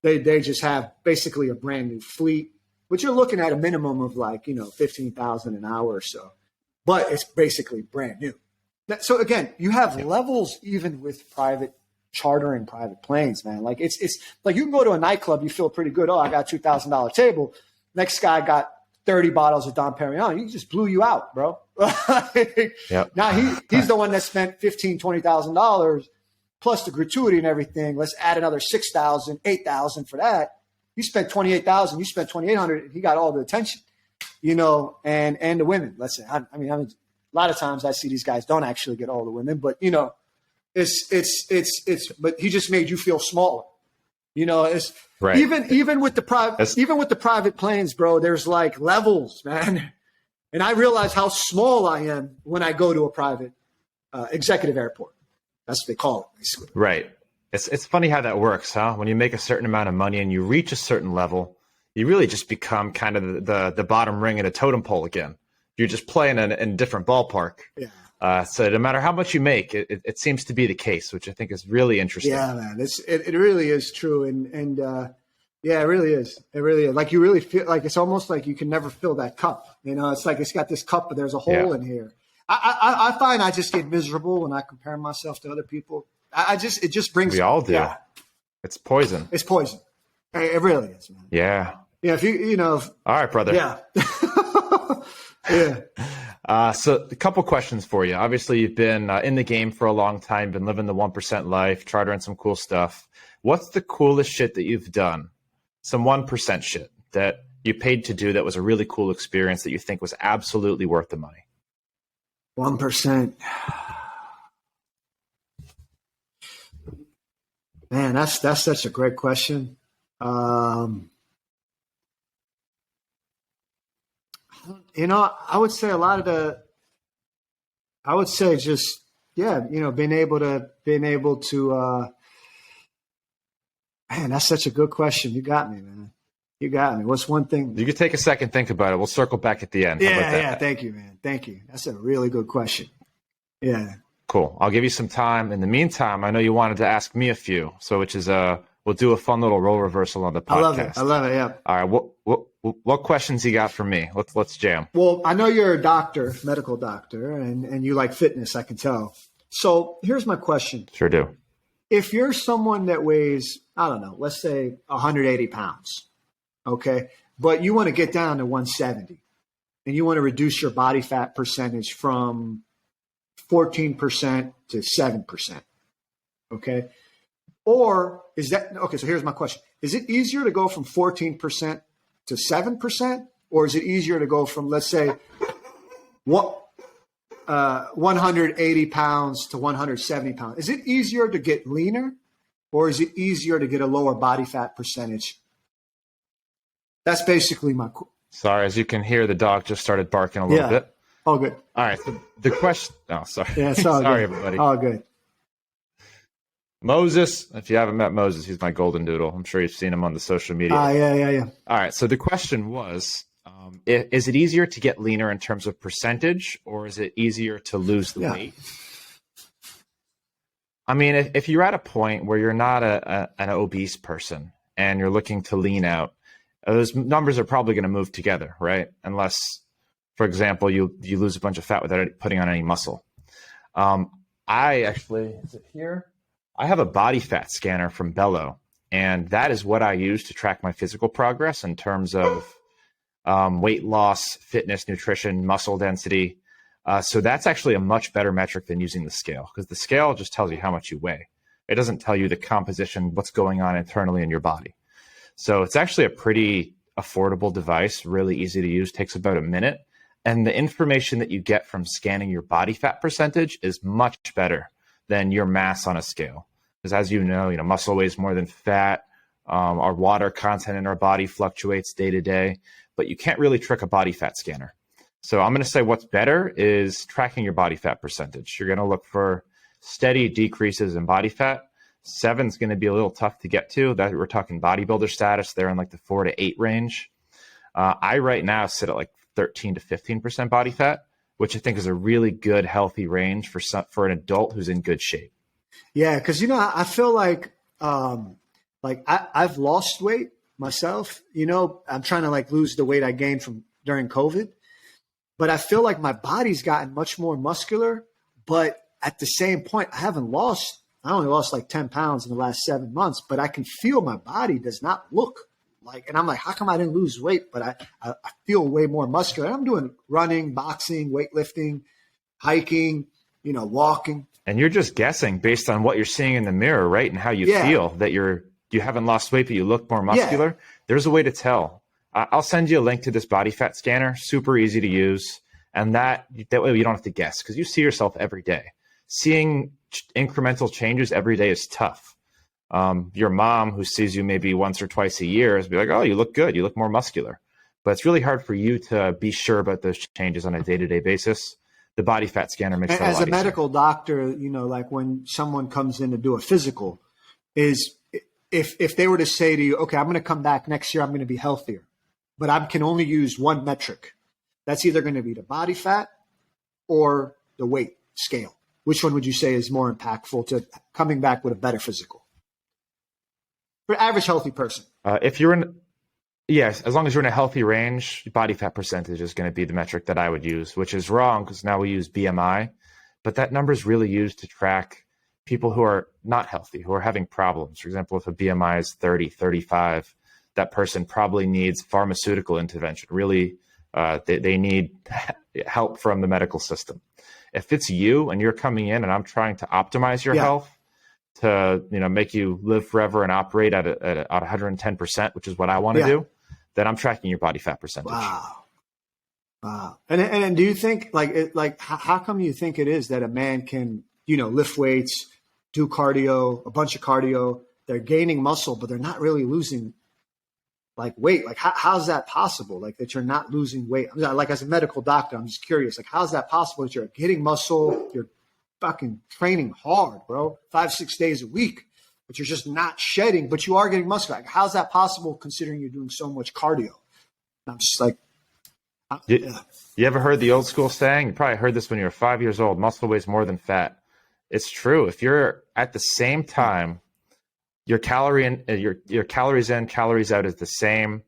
They just have basically a brand new fleet, which you're looking at a minimum of like, $15,000 an hour or so, but it's basically brand new. So again, you have levels even with chartering private planes, man. Like it's like you can go to a nightclub, you feel pretty good. Oh, I got $2,000 table. Next guy got 30 bottles of Dom Perignon, he just blew you out, bro. Yep. Now he's the one that spent $15,000, $20,000 plus the gratuity and everything. Let's add another $6,000, $8,000 for that. You spent $28,000, you spent $2,800, he got all the attention, you know, and the women, let's say. I mean, a lot of times I see these guys don't actually get all the women, but you know, but he just made you feel smaller. You know, it's right. Even with the private planes, bro, there's like levels, man. And I realize how small I am when I go to a private executive airport. That's what they call it, basically. Right. It's funny how that works, huh? When you make a certain amount of money and you reach a certain level, you really just become kind of the bottom ring in a totem pole again. You're just playing in a different ballpark. Yeah. So no matter how much you make, it seems to be the case, which I think is really interesting. Yeah, man, it really is true, and yeah, it really is. It really is. Like you really feel like it's almost like you can never fill that cup. You know, it's like it's got this cup, but there's a hole in here. I find I just get miserable when I compare myself to other people. It just brings. We all do. Yeah. It's poison. It's poison. It really is, man. Yeah. Yeah. If all right, brother. Yeah. Yeah. So a couple questions for you. Obviously, you've been in the game for a long time, been living the 1% life, chartering some cool stuff. What's the coolest shit that you've done? Some 1% shit that you paid to do that was a really cool experience that you think was absolutely worth the money. 1%. Man, that's such a great question. You know, I would say just, you know, being able to, man, that's such a good question. You got me, man. You got me. What's one thing? You could take a second, think about it. We'll circle back at the end. Yeah. Thank you, man. Thank you. That's a really good question. Yeah. Cool. I'll give you some time. In the meantime, I know you wanted to ask me a few, so which is we'll do a fun little role reversal on the podcast. I love it. Yeah. All right. What questions you got for me? Let's jam. Well, I know you're a doctor, medical doctor, and you like fitness, I can tell. So here's my question. Sure do. If you're someone that weighs, I don't know, let's say 180 pounds, okay, but you want to get down to 170 and you want to reduce your body fat percentage from 14% to 7%, okay? Or is that, okay, so here's my question. Is it easier to go from 14% to 7%, or is it easier to go from, let's say, 180 pounds to 170 pounds? Is it easier to get leaner, or is it easier to get a lower body fat percentage? That's basically my. Sorry, as you can hear, the dog just started barking a little bit. All good. All right. So the question. Oh, sorry. Yeah, it's all sorry, good. everybody. All good. Moses, if you haven't met Moses, he's my golden doodle. I'm sure you've seen him on the social media. Yeah. All right. So the question was, is it easier to get leaner in terms of percentage, or is it easier to lose the weight? I mean, if you're at a point where you're not an obese person and you're looking to lean out, those numbers are probably going to move together, right? Unless, for example, you lose a bunch of fat without putting on any muscle. I actually, is it here? I have a body fat scanner from Bello, and that is what I use to track my physical progress in terms of weight loss, fitness, nutrition, muscle density. So that's actually a much better metric than using the scale, because the scale just tells you how much you weigh. It doesn't tell you the composition, what's going on internally in your body. So it's actually a pretty affordable device, really easy to use, takes about a minute. And the information that you get from scanning your body fat percentage is much better than your mass on a scale. Because as you know, muscle weighs more than fat. Our water content in our body fluctuates day to day, but you can't really trick a body fat scanner. So I'm going to say what's better is tracking your body fat percentage. You're going to look for steady decreases in body fat. 7 is going to be a little tough to get to. That we're talking bodybuilder status. They're in like the 4 to 8 range. I right now sit at like 13 to 15% body fat, which I think is a really good, healthy range for an adult who's in good shape. Yeah, because I feel like I've lost weight myself. I'm trying to lose the weight I gained from during COVID, but I feel like my body's gotten much more muscular. But at the same point, I only lost like 10 pounds in the last 7 months, but I can feel my body does not look Like, and I'm like, how come I didn't lose weight, but I feel way more muscular? And I'm doing running, boxing, weightlifting, hiking, walking. And you're just guessing based on what you're seeing in the mirror, right? And how you feel that you haven't lost weight, but you look more muscular. Yeah. There's a way to tell. I'll send you a link to this body fat scanner, super easy to use. And that way you don't have to guess because you see yourself every day. Seeing incremental changes every day is tough. Your mom who sees you maybe once or twice a year is be like, oh, you look good. You look more muscular. But it's really hard for you to be sure about those changes on a day-to-day basis. The body fat scanner makes that a lot easier. As a medical doctor, like when someone comes in to do a physical, is if they were to say to you, okay, I'm going to come back next year, I'm going to be healthier, but I can only use one metric. That's either going to be the body fat or the weight scale. Which one would you say is more impactful to coming back with a better physical? For an average healthy person. Yes, as long as you're in a healthy range, body fat percentage is going to be the metric that I would use, which is wrong because now we use BMI. But that number is really used to track people who are not healthy, who are having problems. For example, if a BMI is 30, 35, that person probably needs pharmaceutical intervention. Really, they need help from the medical system. If it's you and you're coming in and I'm trying to optimize your health to make you live forever and operate at 110%, which is what I want to do, then I'm tracking your body fat percentage. Wow. And do you think how come you think it is that a man can lift weights, do cardio, a bunch of cardio, they're gaining muscle, but they're not really losing weight? How's that possible? That you're not losing weight? As a medical doctor, I'm just curious. How's that possible that you're getting muscle, you're fucking training hard, bro, 5-6 days a week, but you're just not shedding, but you are getting muscle? How's that possible considering you're doing so much cardio? And I'm just You ever heard the old school saying? You probably heard this when you were 5 years old, muscle weighs more than fat. It's true. If you're at the same time, your calories in, calories out is the same.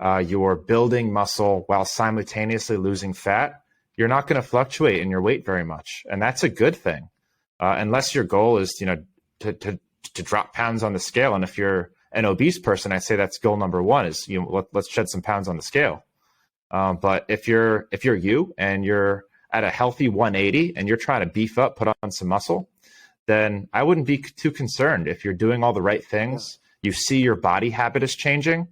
You're building muscle while simultaneously losing fat. You're not going to fluctuate in your weight very much, and that's a good thing, unless your goal is to drop pounds on the scale. And if you're an obese person, I'd say that's goal number one: is let's shed some pounds on the scale. But if you're you and you're at a healthy 180 and you're trying to beef up, put on some muscle, then I wouldn't be too concerned. If you're doing all the right things, you see your body habit is changing,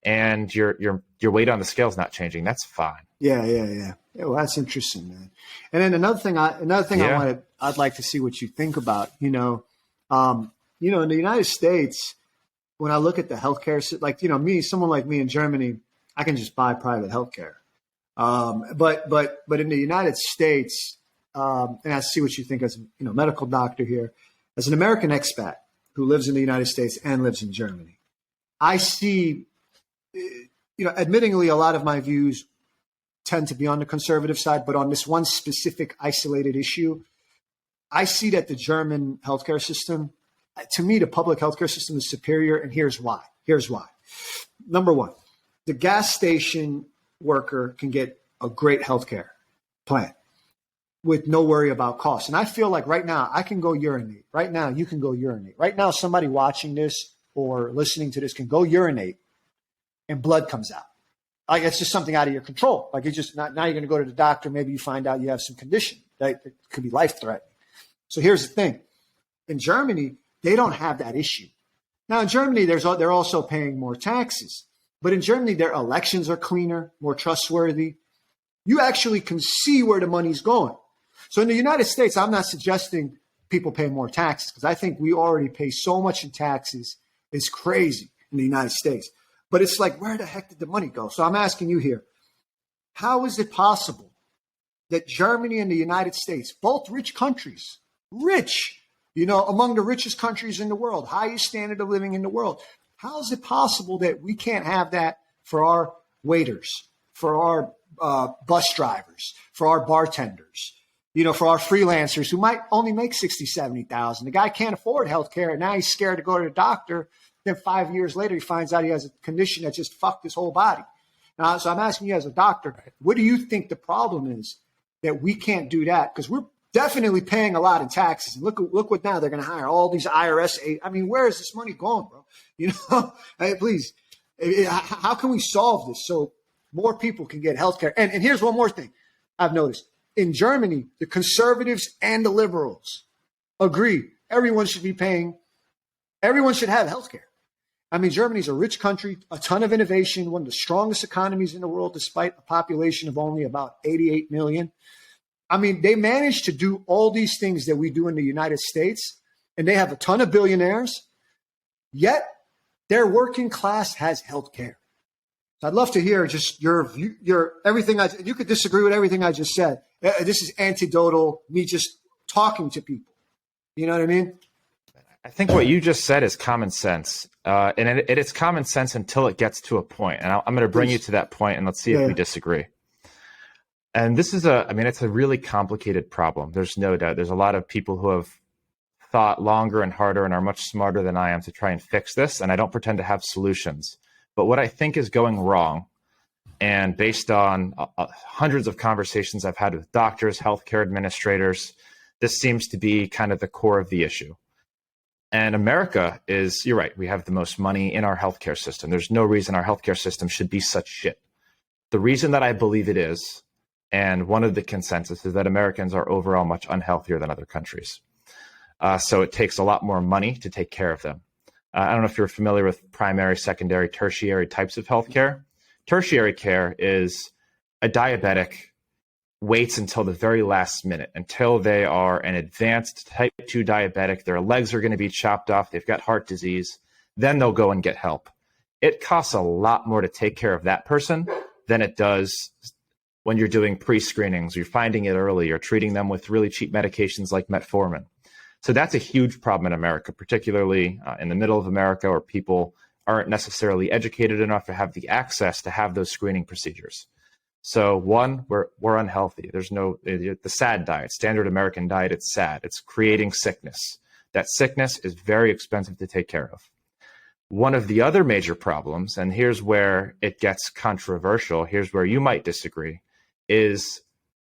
and your weight on the scale is not changing. That's fine. Yeah. Well, that's interesting, man. And then another thing I'd like to see what you think about. In the United States, when I look at the healthcare, someone like me in Germany, I can just buy private healthcare. But in the United States, and I see what you think as a medical doctor here, as an American expat who lives in the United States and lives in Germany, I see, admittingly, a lot of my views tend to be on the conservative side, but on this one specific isolated issue, I see that the German healthcare system, to me, the public healthcare system is superior, and here's why. Number one, the gas station worker can get a great healthcare plan with no worry about cost. And I feel like right now I can go urinate. Right now you can go urinate. Right now somebody watching this or listening to this can go urinate and blood comes out. It's just something out of your control. It's just not, now you're going to go to the doctor. Maybe you find out you have some condition that could be life-threatening. So here's the thing. In Germany, they don't have that issue. Now in Germany, they're also paying more taxes. But in Germany, their elections are cleaner, more trustworthy. You actually can see where the money's going. So in the United States, I'm not suggesting people pay more taxes because I think we already pay so much in taxes. It's crazy in the United States. But it's where the heck did the money go? So I'm asking you here, how is it possible that Germany and the United States, both rich countries, among the richest countries in the world, highest standard of living in the world, how is it possible that we can't have that for our waiters, for our bus drivers, for our bartenders, for our freelancers who might only make 60, 70,000? The guy can't afford healthcare, and now he's scared to go to the doctor. Then 5 years later, he finds out he has a condition that just fucked his whole body. Now, so I'm asking you as a doctor, what do you think the problem is that we can't do that? Because we're definitely paying a lot in taxes. And look what now they're going to hire all these IRS. Where is this money going, bro? Hey, please. How can we solve this so more people can get healthcare? And here's one more thing I've noticed. In Germany, the conservatives and the liberals agree everyone should have healthcare. I mean, Germany's a rich country, a ton of innovation, one of the strongest economies in the world, despite a population of only about 88 million. I mean, they managed to do all these things that we do in the United States, and they have a ton of billionaires, yet their working class has healthcare. So I'd love to hear just your everything. You could disagree with everything I just said. This is anecdotal, me just talking to people. You know what I mean? I think what you just said is common sense. And it's common sense until it gets to a point. And I'm going to bring you to that point, and let's see if we disagree. And this is it's a really complicated problem. There's no doubt. There's a lot of people who have thought longer and harder and are much smarter than I am to try and fix this. And I don't pretend to have solutions. But what I think is going wrong, and based on hundreds of conversations I've had with doctors, healthcare administrators, this seems to be kind of the core of the issue. And America is, you're right, we have the most money in our healthcare system. There's no reason our healthcare system should be such shit. The reason that I believe it is, and one of the consensus, is that Americans are overall much unhealthier than other countries. So it takes a lot more money to take care of them. I don't know if you're familiar with primary, secondary, tertiary types of healthcare. Tertiary care is a diabetic waits until the very last minute, until they are an advanced type 2 diabetic. Their legs are going to be chopped off. They've got heart disease. Then they'll go and get help. It costs a lot more to take care of that person than it does when you're doing pre-screenings. You're finding it early. You're treating them with really cheap medications like metformin. So that's a huge problem in America, particularly in the middle of America, where people aren't necessarily educated enough to have the access to have those screening procedures. So one, we're unhealthy. There's the SAD diet, standard American diet. It's sad. It's creating sickness. That sickness is very expensive to take care of. One of the other major problems, and here's where it gets controversial, here's where you might disagree, is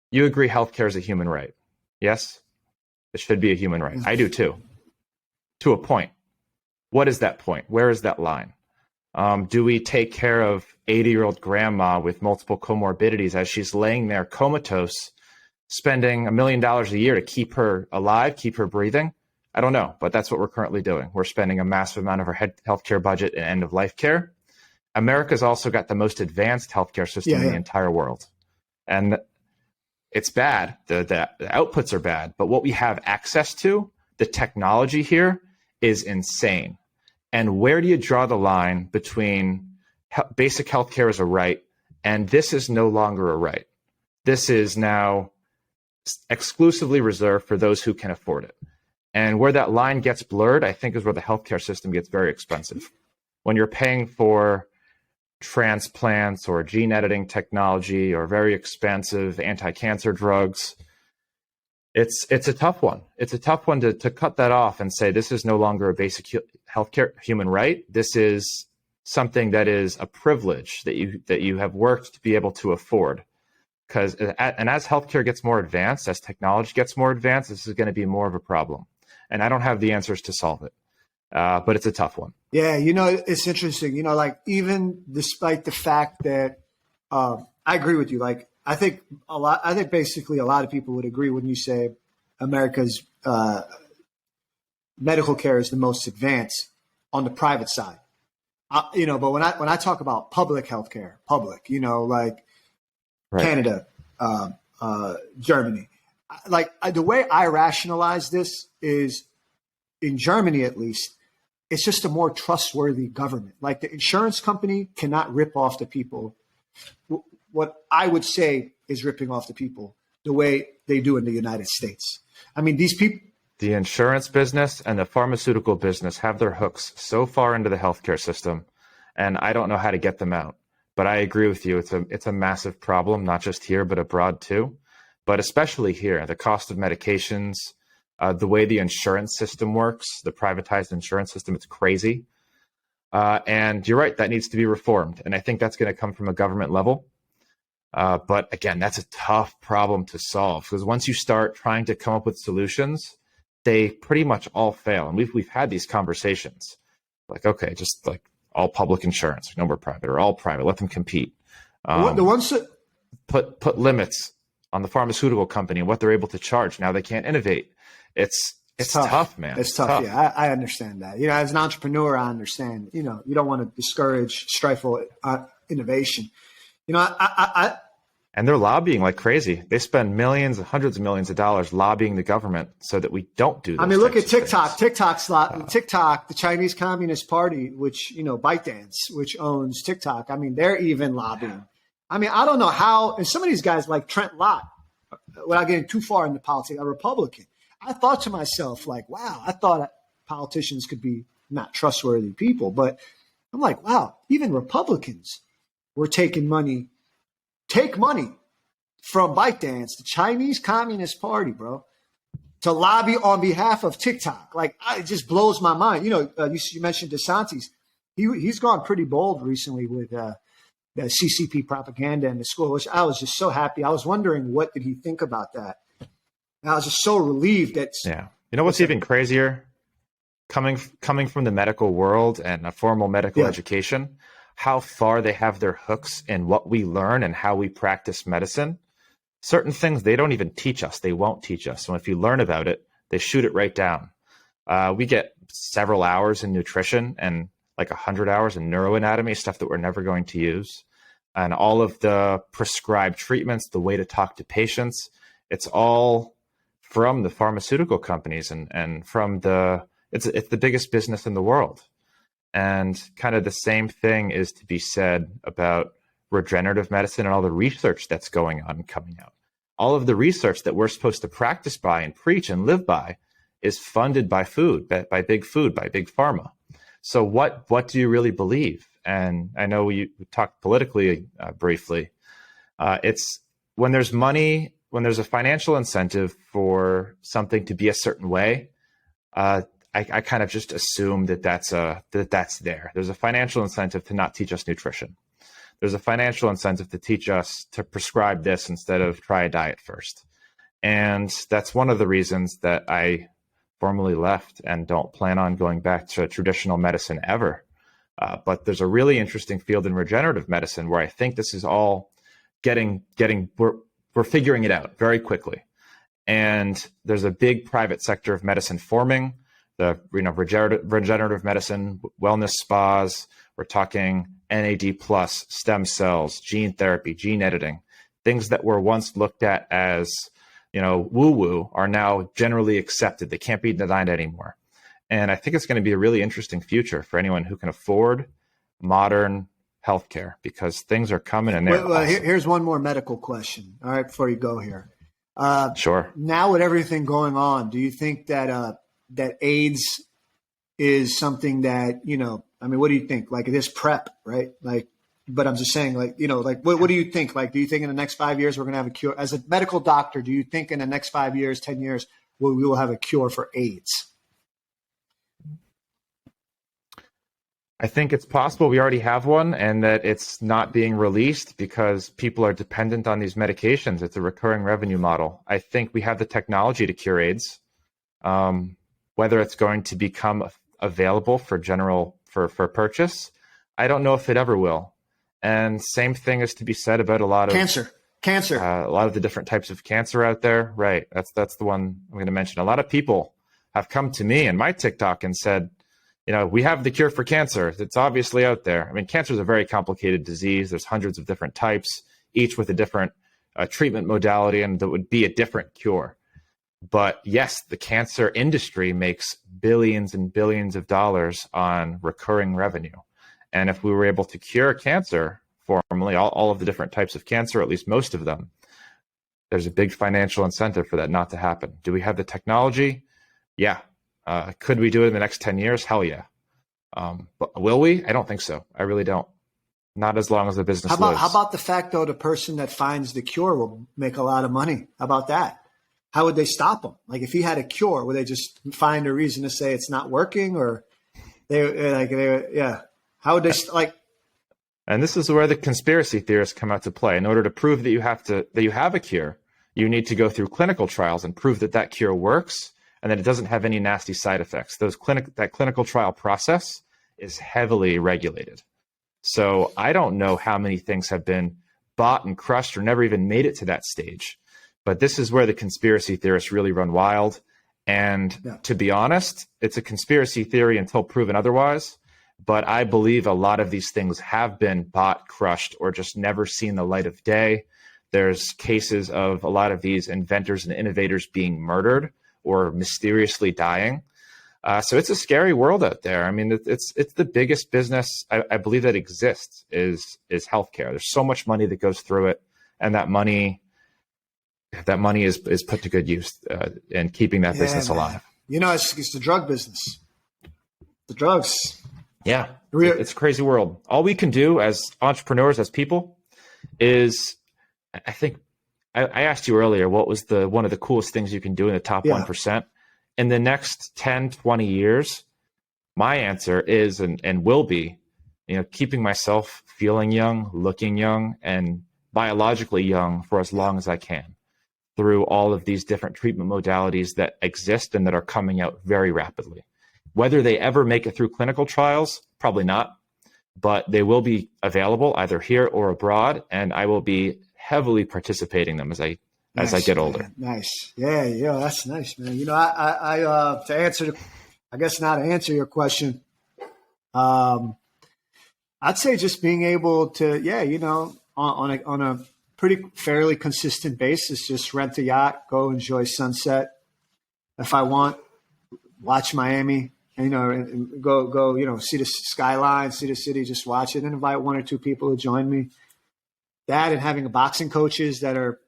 you agree healthcare is a human right. Yes? It should be a human right. I do too, to a point. What is that point? Where is that line? Do we take care of 80-year-old grandma with multiple comorbidities as she's laying there comatose, spending $1 million a year to keep her alive, keep her breathing? I don't know, but that's what we're currently doing. We're spending a massive amount of our healthcare budget in end-of-life care. America's also got the most advanced healthcare system in the entire world. And it's bad. The outputs are bad, but what we have access to, the technology here, is insane. And where do you draw the line between basic healthcare as a right and this is no longer a right? This is now exclusively reserved for those who can afford it. And where that line gets blurred, I think, is where the healthcare system gets very expensive. When you're paying for transplants or gene editing technology or very expensive anti-cancer drugs, it's a tough one. It's a tough one to cut that off and say this is no longer a basic healthcare human right. This is something that is a privilege that you have worked to be able to afford. Because as healthcare gets more advanced, as technology gets more advanced, this is going to be more of a problem. And I don't have the answers to solve it, but it's a tough one. Yeah, it's interesting. Like even despite the fact that I agree with you. Like I think basically a lot of people would agree when you say America's medical care is the most advanced on the private side. But when I talk about public healthcare, like right. Canada, Germany, the way I rationalize this is, in Germany at least, it's just a more trustworthy government. Like the insurance company cannot rip off the people what I would say is ripping off the people the way they do in the United States. I mean, these people. The insurance business and the pharmaceutical business have their hooks so far into the healthcare system, and I don't know how to get them out. But I agree with you. It's a massive problem, not just here, but abroad too. But especially here, the cost of medications, the way the insurance system works, the privatized insurance system, it's crazy. And you're right, that needs to be reformed. And I think that's going to come from a government level. But again, that's a tough problem to solve, because once you start trying to come up with solutions, they pretty much all fail. And we've had these conversations like, okay, just like all public insurance, no more private, or all private. Let them compete. The ones that Put limits on the pharmaceutical company and what they're able to charge. Now they can't innovate. It's tough, man. It's tough. Yeah, I understand that. As an entrepreneur, I understand. You don't want to discourage strifeful innovation. And they're lobbying like crazy. They spend millions, hundreds of millions of dollars lobbying the government so that we don't do this. I mean, look at TikTok. TikTok, the Chinese Communist Party, which, ByteDance, which owns TikTok. I mean, they're even lobbying. I mean, I don't know how, and some of these guys like Trent Lott, without getting too far into politics, a Republican. I thought to myself, like, wow, I thought politicians could be not trustworthy people. But I'm like, wow, even Republicans were take money from ByteDance, the Chinese Communist Party, bro, to lobby on behalf of TikTok. Like, it just blows my mind. You mentioned DeSantis. He's gone pretty bold recently with the CCP propaganda in the school, which I was just so happy. I was wondering, what did he think about that? And I was just so relieved that. Yeah. You know what's even crazier? Coming from the medical world and a formal medical education, how far they have their hooks in what we learn and how we practice medicine. Certain things they don't even teach us. They won't teach us. And if you learn about it, they shoot it right down. We get several hours in nutrition and like 100 hours in neuroanatomy, stuff that we're never going to use. And all of the prescribed treatments, the way to talk to patients, it's all from the pharmaceutical companies and from it's the biggest business in the world. And kind of the same thing is to be said about regenerative medicine and all the research that's going on and coming out. All of the research that we're supposed to practice by and preach and live by is funded by by big pharma. So what do you really believe? And I know we talked politically briefly. It's when there's money, when there's a financial incentive for something to be a certain way, I kind of just assume that's there. There's a financial incentive to not teach us nutrition. There's a financial incentive to teach us to prescribe this instead of try a diet first. And that's one of the reasons that I formally left and don't plan on going back to traditional medicine ever. But there's a really interesting field in regenerative medicine where I think this is all we're figuring it out very quickly. And there's a big private sector of medicine forming. The regenerative medicine, wellness spas. We're talking NAD plus, stem cells, gene therapy, gene editing, things that were once looked at as woo-woo are now generally accepted. They can't be denied anymore. And I think it's going to be a really interesting future for anyone who can afford modern healthcare, because things are coming and they're awesome. Here's one more medical question. All right, before you go here. Sure. Now with everything going on, do you think that AIDS is something that, what do you think? Like, it is PrEP, right? Like, but I'm just saying, what do you think? Like, do you think in the next 5 years we're going to have a cure? As a medical doctor, do you think in the next 5 years, 10 years, we will have a cure for AIDS? I think it's possible we already have one and that it's not being released because people are dependent on these medications. It's a recurring revenue model. I think we have the technology to cure AIDS. Whether it's going to become available for purchase, I don't know if it ever will. And same thing is to be said about a lot of cancer, a lot of the different types of cancer out there. Right. That's the one I'm going to mention. A lot of people have come to me and my TikTok and said, we have the cure for cancer. It's obviously out there. I mean, cancer is a very complicated disease. There's hundreds of different types, each with a different treatment modality, and that would be a different cure. But yes, the cancer industry makes billions and billions of dollars on recurring revenue. And if we were able to cure cancer formally, all of the different types of cancer, at least most of them, there's a big financial incentive for that not to happen. Do we have the technology? Yeah. Could we do it in the next 10 years? Hell yeah. But will we? I don't think so. I really don't. Not as long as the business lives. How about the fact, though, the person that finds the cure will make a lot of money? How about that? How would they stop him? Like, if he had a cure, would they just find a reason to say it's not working, or how would they And this is where the conspiracy theorists come out to play. In order to prove that you have a cure, you need to go through clinical trials and prove that cure works and that it doesn't have any nasty side effects. That clinical trial process is heavily regulated. So I don't know how many things have been bought and crushed or never even made it to that stage. But this is where the conspiracy theorists really run wild. And to be honest, it's a conspiracy theory until proven otherwise. But I believe a lot of these things have been bought, crushed, or just never seen the light of day. There's cases of a lot of these inventors and innovators being murdered or mysteriously dying. So it's a scary world out there. I mean, it's the biggest business I believe that exists is healthcare. There's so much money that goes through it, and that money is put to good use in keeping that business alive. You know, it's the drug business. The drugs. Yeah, it's a crazy world. All we can do as entrepreneurs, as people, is I think I asked you earlier, what was one of the coolest things you can do in the top 1%? In the next 10, 20 years, my answer is and will be, keeping myself feeling young, looking young, and biologically young for as long as I can through all of these different treatment modalities that exist and that are coming out very rapidly. Whether they ever make it through clinical trials, probably not, but they will be available either here or abroad, and I will be heavily participating in them as I get older. Man. Nice. Yeah, that's nice, man. I to answer, I guess not to answer your question, I'd say just being able to, on a pretty fairly consistent basis, just rent a yacht, go enjoy sunset. If I want, watch Miami, and go, see the skyline, see the city, just watch it, and invite one or two people to join me. That and having boxing coaches that are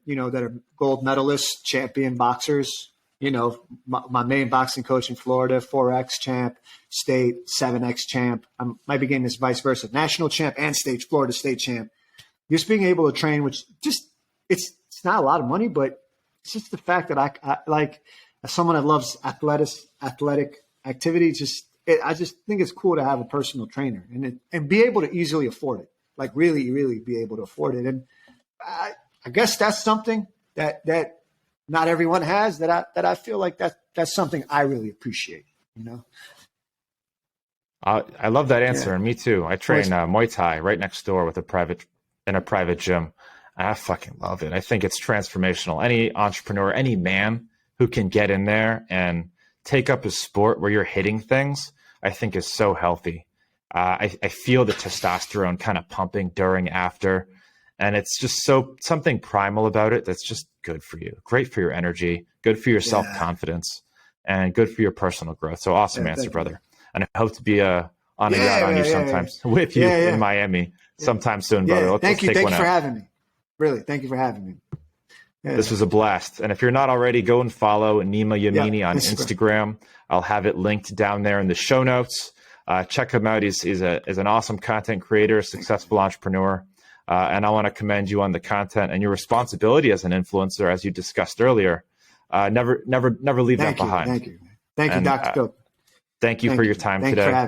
gold medalists, champion boxers. My main boxing coach in Florida, 4X champ, state, 7X champ. I might be getting this vice versa, national champ and Florida state champ. Just being able to train, which it's not a lot of money, but it's just the fact that I like, as someone that loves athletic activity, I just think it's cool to have a personal trainer and be able to easily afford it. Like really, really be able to afford it. And I guess that's something that not everyone has that I feel like that's something I really appreciate, I love that answer. And me too. I train Muay Thai right next door in a private gym. I fucking love it. I think it's transformational. Any entrepreneur, any man who can get in there and take up a sport where you're hitting things, I think is so healthy. I feel the testosterone kind of pumping during, after, and it's just something primal about it that's just good for you, great for your energy, good for your self-confidence, and good for your personal growth. So awesome answer, brother. And I hope to be on a yacht on you sometimes with you in Miami sometime soon, brother. Thank you for having me. Really, thank you for having me. Yeah. This was a blast. And if you're not already, go and follow Nima Yamini on Instagram. I'll have it linked down there in the show notes. Check him out. He's an awesome content creator, successful entrepreneur. And I want to commend you on the content and your responsibility as an influencer, as you discussed earlier. Never leave that behind. Thank you, Dr. Phil. Thank you for your time today. Thanks for having me.